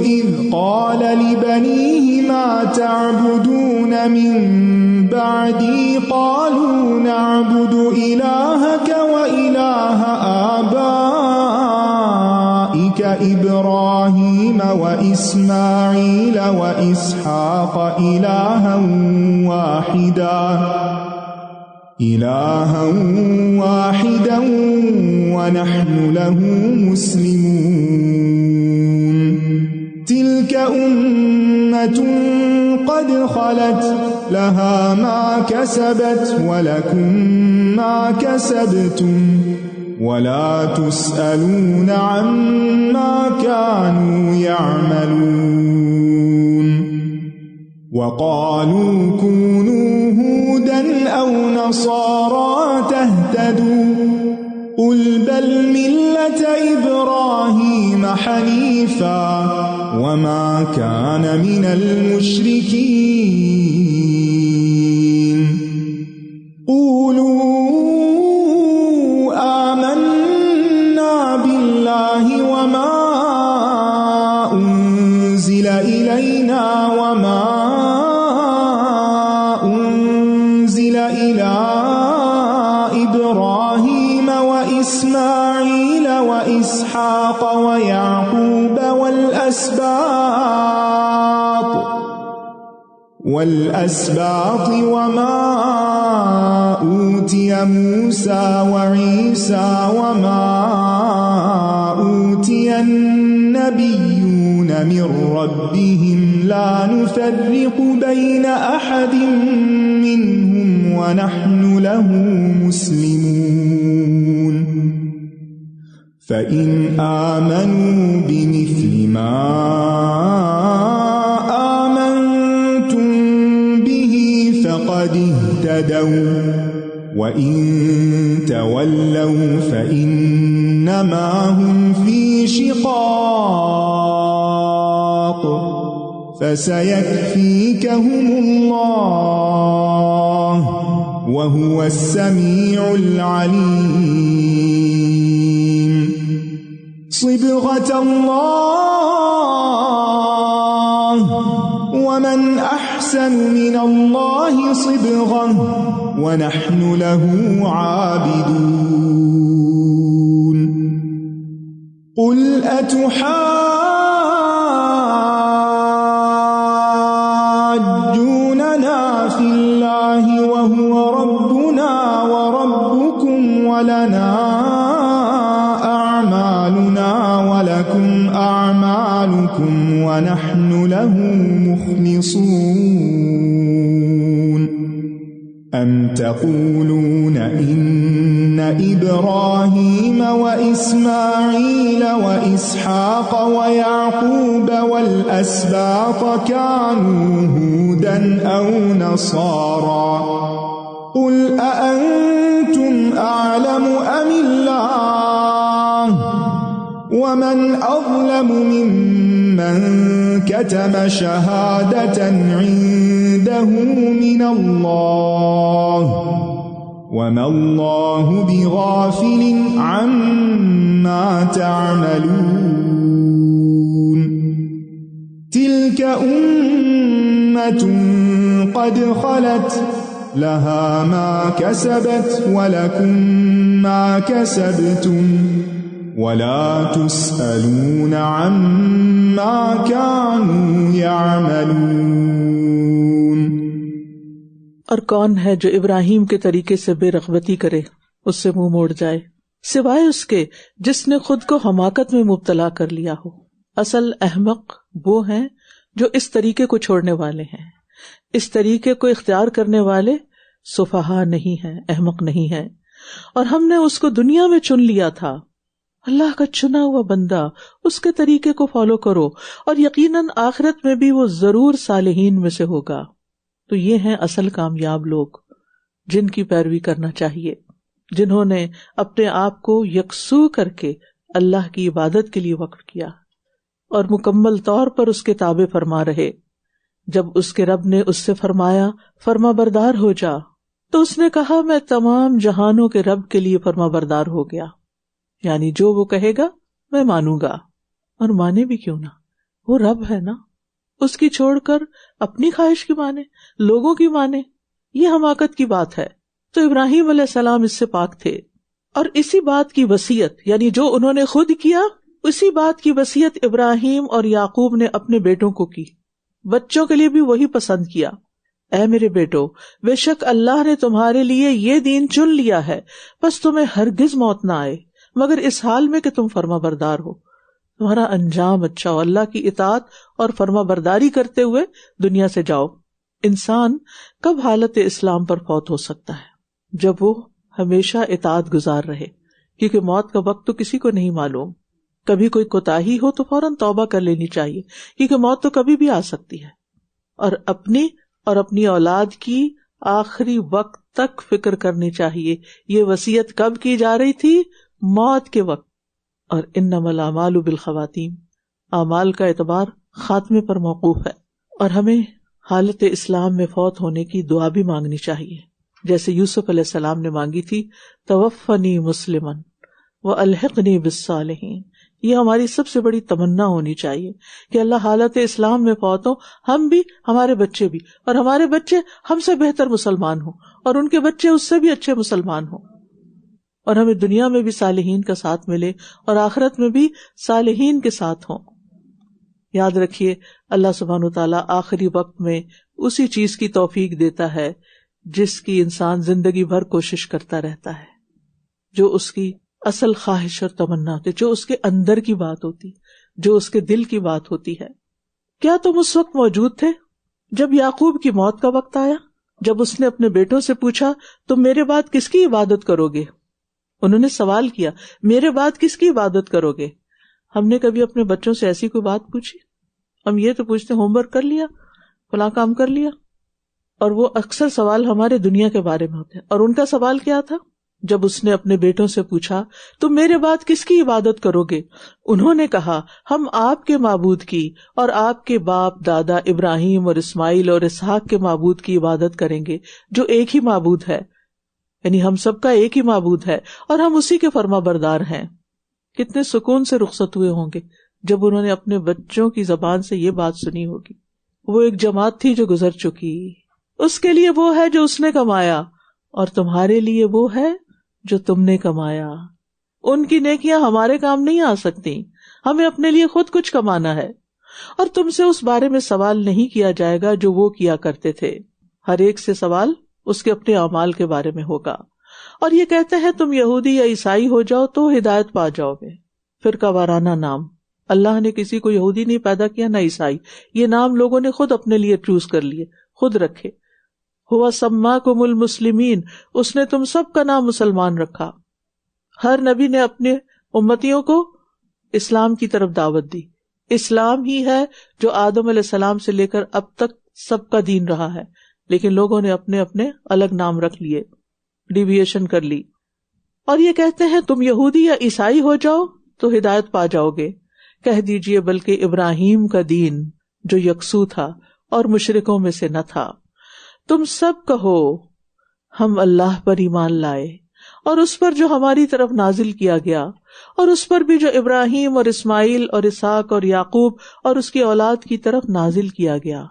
إذ قال لبنيه ما تعبدون من بعدي قالوا نعبد إلهك وإله آبائك إبراهيم وإسماعيل وإسحاق إلها واحدا ونحن له مسلمون تلك أمة قد خلت لها ما كسبت ولكم ما كسبتم ولا تسألون عما كانوا يعملون وقالوا كونوا هودا أو نصارى تهتدوا قل بل ملة إبراهيم حنيفا وما كان من المشركين قولوا آمنا بالله وما أنزل إلينا وما أنزل إلى إبراهيم وإسماعيل وإسحاق ويعقوب والأسباط وما أوتي موسى وعيسى وما أوتي النبيون من ربهم لا نفرق بين أحد منهم ونحن له مسلمون فإن آمنوا بمثل ما آمنتم به فقد اهتدوا وإن تولوا فإنما هم في شقاق فسيكفيكهم الله وهو السميع العليم صبغة الله ومن أحسن من الله صبغة ونحن له عابدون قل أتحاجوننا في الله وهو ربنا وربكم ولنا أعمالنا ولكم أعمالكم ونحن له مخلصون أَمْ تَقُولُونَ إِنَّ إِبْرَاهِيمَ وَإِسْمَاعِيلَ وَإِسْحَاقَ وَيَعْقُوبَ وَالْأَسْبَاطَ كَانُوا هُودًا أَوْ نَصَارَى قُلْ أَأَنْتُمْ أَعْلَمُ أَمِ اللَّهُ وَمَنْ أَظْلَمُ مِمَّنْ كَتَمَ شَهَادَةً عِنْدَهُ مِنَ اللَّهِ وَمَا اللَّهُ بِغَافِلٍ عَمَّا تَعْمَلُونَ تِلْكَ أُمَّةٌ قَدْ خَلَتْ لَهَا مَا كَسَبَتْ وَلَكُمْ مَا كَسَبْتُمْ وَلَا تُسْأَلُونَ عَمَّا كَانُوا يَعْمَلُونَ۔ اور کون ہے جو ابراہیم کے طریقے سے بے رغبتی کرے، اس سے منہ موڑ جائے، سوائے اس کے جس نے خود کو حماقت میں مبتلا کر لیا ہو۔ اصل احمق وہ ہیں جو اس طریقے کو چھوڑنے والے ہیں، اس طریقے کو اختیار کرنے والے سفہا نہیں ہیں، احمق نہیں ہیں۔ اور ہم نے اس کو دنیا میں چن لیا تھا، اللہ کا چنا ہوا بندہ، اس کے طریقے کو فالو کرو، اور یقیناً آخرت میں بھی وہ ضرور صالحین میں سے ہوگا۔ تو یہ ہیں اصل کامیاب لوگ جن کی پیروی کرنا چاہیے، جنہوں نے اپنے آپ کو یکسو کر کے اللہ کی عبادت کے لیے وقف کیا اور مکمل طور پر اس کے تابع فرما رہے۔ جب اس کے رب نے اس سے فرمایا فرما بردار ہو جا، تو اس نے کہا میں تمام جہانوں کے رب کے لیے فرما بردار ہو گیا، یعنی جو وہ کہے گا میں مانوں گا، اور مانے بھی کیوں نہ، وہ رب ہے نا، اس کی چھوڑ کر اپنی خواہش کی مانے، لوگوں کی مانے، یہ حماقت کی بات ہے۔ تو ابراہیم علیہ السلام اس سے پاک تھے، اور اسی بات کی وصیت، یعنی جو انہوں نے خود کیا، اسی بات کی وصیت ابراہیم اور یعقوب نے اپنے بیٹوں کو کی، بچوں کے لیے بھی وہی پسند کیا۔ اے میرے بیٹو، بے شک اللہ نے تمہارے لیے یہ دین چن لیا ہے، بس تمہیں ہرگز موت نہ آئے مگر اس حال میں کہ تم فرما بردار ہو، تمہارا انجام اچھا ہو، اللہ کی اطاعت اور فرما برداری کرتے ہوئے دنیا سے جاؤ۔ انسان کب حالت اسلام پر فوت ہو سکتا ہے؟ جب وہ ہمیشہ اطاعت گزار رہے، کیونکہ موت کا وقت تو کسی کو نہیں معلوم۔ کبھی کوئی کوتاہی ہو تو فوراً توبہ کر لینی چاہیے، کیونکہ موت تو کبھی بھی آ سکتی ہے، اور اپنی اولاد کی آخری وقت تک فکر کرنی چاہیے۔ یہ وصیت کب کی جا رہی تھی؟ موت کے وقت۔ اور انما الاعمال بالخواتیم، اعمال کا اعتبار خاتمے پر موقوف ہے، اور ہمیں حالت اسلام میں فوت ہونے کی دعا بھی مانگنی چاہیے، جیسے یوسف علیہ السلام نے مانگی تھی توفنی مسلما والحقنی بالصالحین۔ یہ ہماری سب سے بڑی تمنا ہونی چاہیے کہ اللہ حالت اسلام میں فوت ہو، ہم بھی، ہمارے بچے بھی، اور ہمارے بچے ہم سے بہتر مسلمان ہوں، اور ان کے بچے اس سے بھی اچھے مسلمان ہوں، اور ہمیں دنیا میں بھی صالحین کا ساتھ ملے اور آخرت میں بھی صالحین کے ساتھ ہوں۔ یاد رکھیے اللہ سبحانہ وتعالیٰ آخری وقت میں اسی چیز کی توفیق دیتا ہے جس کی انسان زندگی بھر کوشش کرتا رہتا ہے، جو اس کی اصل خواہش اور تمنا ہوتی، جو اس کے اندر کی بات ہوتی، جو اس کے دل کی بات ہوتی ہے۔ کیا تم اس وقت موجود تھے جب یعقوب کی موت کا وقت آیا، جب اس نے اپنے بیٹوں سے پوچھا تم میرے بعد کس کی عبادت کرو گے؟ انہوں نے سوال کیا میرے بعد کس کی عبادت کرو گے؟ ہم نے کبھی اپنے بچوں سے ایسی کوئی بات پوچھی؟ ہم یہ تو پوچھتے ہوم ورک کر لیا، فلاں کام کر لیا، اور وہ اکثر سوال ہمارے دنیا کے بارے میں ہوتے ہیں۔ اور ان کا سوال کیا تھا جب اس نے اپنے بیٹوں سے پوچھا تم میرے بعد کس کی عبادت کرو گے؟ انہوں نے کہا ہم آپ کے معبود کی اور آپ کے باپ دادا ابراہیم اور اسماعیل اور اسحاق کے معبود کی عبادت کریں گے جو ایک ہی معبود ہے، یعنی ہم سب کا ایک ہی معبود ہے اور ہم اسی کے فرما بردار ہیں۔ کتنے سکون سے رخصت ہوئے ہوں گے جب انہوں نے اپنے بچوں کی زبان سے یہ بات سنی ہوگی۔ وہ ایک جماعت تھی جو گزر چکی، اس کے لیے وہ ہے جو اس نے کمایا، اور تمہارے لیے وہ ہے جو تم نے کمایا۔ ان کی نیکیاں ہمارے کام نہیں آ سکتی، ہمیں اپنے لیے خود کچھ کمانا ہے، اور تم سے اس بارے میں سوال نہیں کیا جائے گا جو وہ کیا کرتے تھے۔ ہر ایک سے سوال اس کے اپنے اعمال کے بارے میں ہوگا۔ اور یہ کہتے ہیں تم یہودی یا عیسائی ہو جاؤ تو ہدایت پا جاؤ گے۔ فرقہ وارانہ نام، اللہ نے کسی کو یہودی نہیں پیدا کیا نہ عیسائی، یہ نام لوگوں نے خود اپنے لیے چوز کر لیے، خود رکھے۔ ہوا سماکم المسلمین، اس نے تم سب کا نام مسلمان رکھا. ہر نبی نے اپنے امتیوں کو اسلام کی طرف دعوت دی. اسلام ہی ہے جو آدم علیہ السلام سے لے کر اب تک سب کا دین رہا ہے، لیکن لوگوں نے اپنے اپنے الگ نام رکھ لیے، ڈیویشن کر لی، اور یہ کہتے ہیں تم یہودی یا عیسائی ہو جاؤ تو ہدایت پا جاؤ گے. کہہ دیجئے بلکہ ابراہیم کا دین جو یکسو تھا اور مشرکوں میں سے نہ تھا. تم سب کہو ہم اللہ پر ایمان لائے اور اس پر جو ہماری طرف نازل کیا گیا، اور اس پر بھی جو ابراہیم اور اسماعیل اور اسحاق اور یعقوب اور اس کی اولاد کی طرف نازل کیا گیا.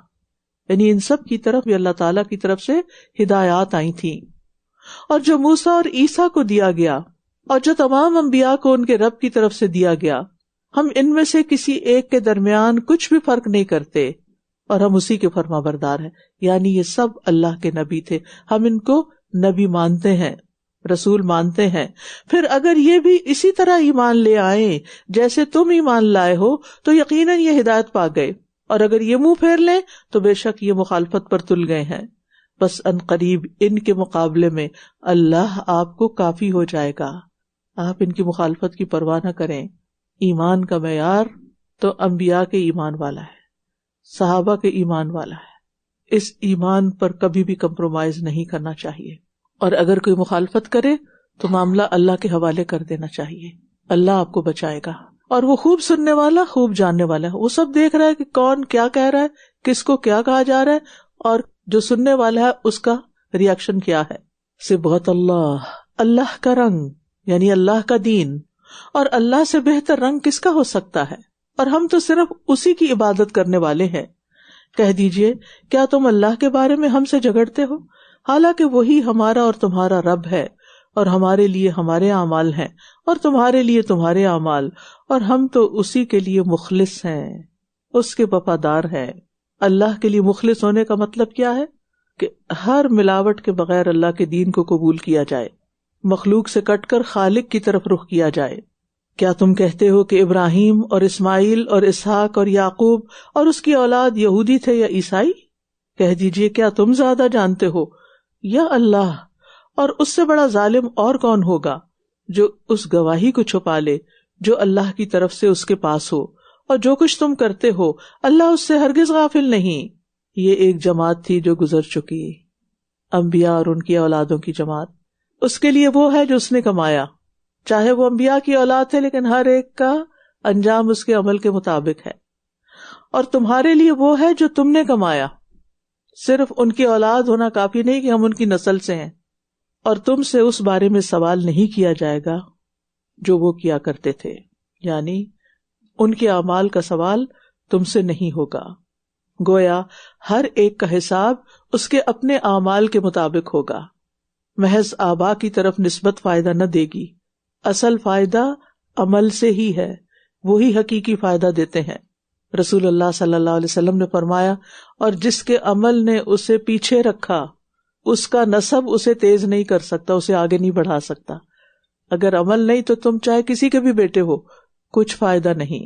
یعنی ان سب کی طرف بھی اللہ تعالیٰ کی طرف سے ہدایات آئی تھیں. اور جو موسیٰ اور عیسیٰ کو دیا گیا اور جو تمام انبیاء کو ان کے رب کی طرف سے دیا گیا، ہم ان میں سے کسی ایک کے درمیان کچھ بھی فرق نہیں کرتے اور ہم اسی کے فرما بردار ہیں. یعنی یہ سب اللہ کے نبی تھے، ہم ان کو نبی مانتے ہیں، رسول مانتے ہیں. پھر اگر یہ بھی اسی طرح ایمان لے آئیں جیسے تم ایمان لائے ہو تو یقیناً یہ ہدایت پا گئے، اور اگر یہ منہ پھیر لیں تو بے شک یہ مخالفت پر تل گئے ہیں. بس ان قریب ان کے مقابلے میں اللہ آپ کو کافی ہو جائے گا. آپ ان کی مخالفت کی پرواہ نہ کریں. ایمان کا معیار تو انبیاء کے ایمان والا ہے، صحابہ کے ایمان والا ہے. اس ایمان پر کبھی بھی کمپرومائز نہیں کرنا چاہیے، اور اگر کوئی مخالفت کرے تو معاملہ اللہ کے حوالے کر دینا چاہیے. اللہ آپ کو بچائے گا، اور وہ خوب سننے والا، خوب جاننے والا ہے. وہ سب دیکھ رہا ہے کہ کون کیا کہہ رہا ہے، کس کو کیا کہا جا رہا ہے، اور جو سننے والا ہے اس کا ری ایکشن کیا ہے. صبغۃ اللہ، اللہ کا رنگ یعنی اللہ کا دین، اور اللہ سے بہتر رنگ کس کا ہو سکتا ہے، اور ہم تو صرف اسی کی عبادت کرنے والے ہیں. کہہ دیجئے کیا تم اللہ کے بارے میں ہم سے جھگڑتے ہو، حالانکہ وہی ہمارا اور تمہارا رب ہے، اور ہمارے لیے ہمارے اعمال ہیں اور تمہارے لیے تمہارے اعمال، اور ہم تو اسی کے لیے مخلص ہیں، اس کے وفادار ہیں. اللہ کے لیے مخلص ہونے کا مطلب کیا ہے؟ کہ ہر ملاوٹ کے بغیر اللہ کے دین کو قبول کیا جائے، مخلوق سے کٹ کر خالق کی طرف رخ کیا جائے. کیا تم کہتے ہو کہ ابراہیم اور اسماعیل اور اسحاق اور یعقوب اور اس کی اولاد یہودی تھے یا عیسائی؟ کہہ دیجئے کیا تم زیادہ جانتے ہو یا اللہ؟ اور اس سے بڑا ظالم اور کون ہوگا جو اس گواہی کو چھپا لے جو اللہ کی طرف سے اس کے پاس ہو، اور جو کچھ تم کرتے ہو اللہ اس سے ہرگز غافل نہیں. یہ ایک جماعت تھی جو گزر چکی، انبیاء اور ان کی اولادوں کی جماعت. اس کے لیے وہ ہے جو اس نے کمایا، چاہے وہ انبیاء کی اولاد ہے، لیکن ہر ایک کا انجام اس کے عمل کے مطابق ہے. اور تمہارے لیے وہ ہے جو تم نے کمایا. صرف ان کی اولاد ہونا کافی نہیں کہ ہم ان کی نسل سے ہیں، اور تم سے اس بارے میں سوال نہیں کیا جائے گا جو وہ کیا کرتے تھے. یعنی ان کے اعمال کا سوال تم سے نہیں ہوگا. گویا ہر ایک کا حساب اس کے اپنے اعمال کے مطابق ہوگا. محض آبا کی طرف نسبت فائدہ نہ دے گی، اصل فائدہ عمل سے ہی ہے، وہی حقیقی فائدہ دیتے ہیں. رسول اللہ صلی اللہ علیہ وسلم نے فرمایا، اور جس کے عمل نے اسے پیچھے رکھا اس کا نسب اسے تیز نہیں کر سکتا، اسے آگے نہیں بڑھا سکتا. اگر عمل نہیں تو تم چاہے کسی کے بھی بیٹے ہو، کچھ فائدہ نہیں.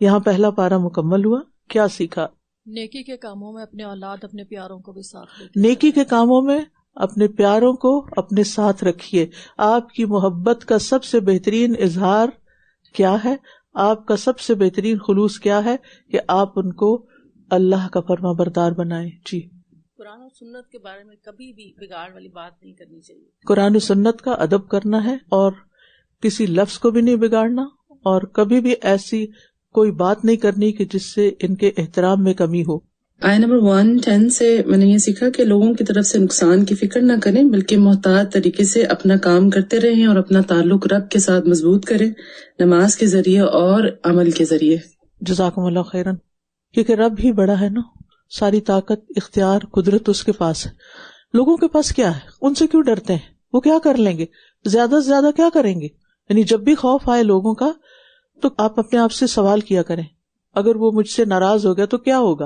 یہاں پہلا پارہ مکمل ہوا. کیا سیکھا؟ نیکی کے کاموں میں اپنے اولاد اپنے پیاروں کو بھی ساتھ لے. نیکی کے کاموں میں اپنے پیاروں کو اپنے ساتھ رکھیے. آپ کی محبت کا سب سے بہترین اظہار کیا ہے؟ آپ کا سب سے بہترین خلوص کیا ہے؟ کہ آپ ان کو اللہ کا فرما بردار بنائیں. جی، قرآن و سنت کے بارے میں کبھی بھی بگاڑ والی بات نہیں کرنی چاہیے. قرآن و سنت کا ادب کرنا ہے، اور کسی لفظ کو بھی نہیں بگاڑنا، اور کبھی بھی ایسی کوئی بات نہیں کرنی کہ جس سے ان کے احترام میں کمی ہو. آیت نمبر 110 سے میں نے یہ سیکھا کہ لوگوں کی طرف سے نقصان کی فکر نہ کریں، بلکہ محتاط طریقے سے اپنا کام کرتے رہیں اور اپنا تعلق رب کے ساتھ مضبوط کریں، نماز کے ذریعے اور عمل کے ذریعے. جزاکم اللہ خیرن. کیونکہ رب ہی بڑا ہے نا، ساری طاقت، اختیار، قدرت اس کے پاس ہے. لوگوں کے پاس کیا ہے؟ ان سے کیوں ڈرتے ہیں؟ وہ کیا کر لیں گے؟ زیادہ سے زیادہ کیا کریں گے؟ یعنی جب بھی خوف آئے لوگوں کا تو آپ اپنے آپ سے سوال کیا کریں، اگر وہ مجھ سے ناراض ہو گیا تو کیا ہوگا؟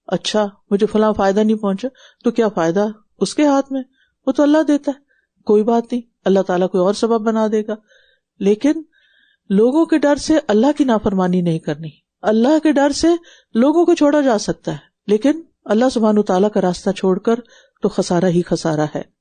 اچھا مجھے فلاں فائدہ نہیں پہنچا تو کیا فائدہ؟ اس کے ہاتھ میں، وہ تو اللہ دیتا ہے، کوئی بات نہیں، اللہ تعالیٰ کوئی اور سبب بنا دے گا. لیکن لوگوں کے ڈر سے اللہ کی نافرمانی نہیں کرنی. اللہ کے ڈر سے لوگوں کو چھوڑا جا سکتا ہے، لیکن اللہ سبحانہ تعالیٰ کا راستہ چھوڑ کر تو خسارہ ہی خسارہ ہے.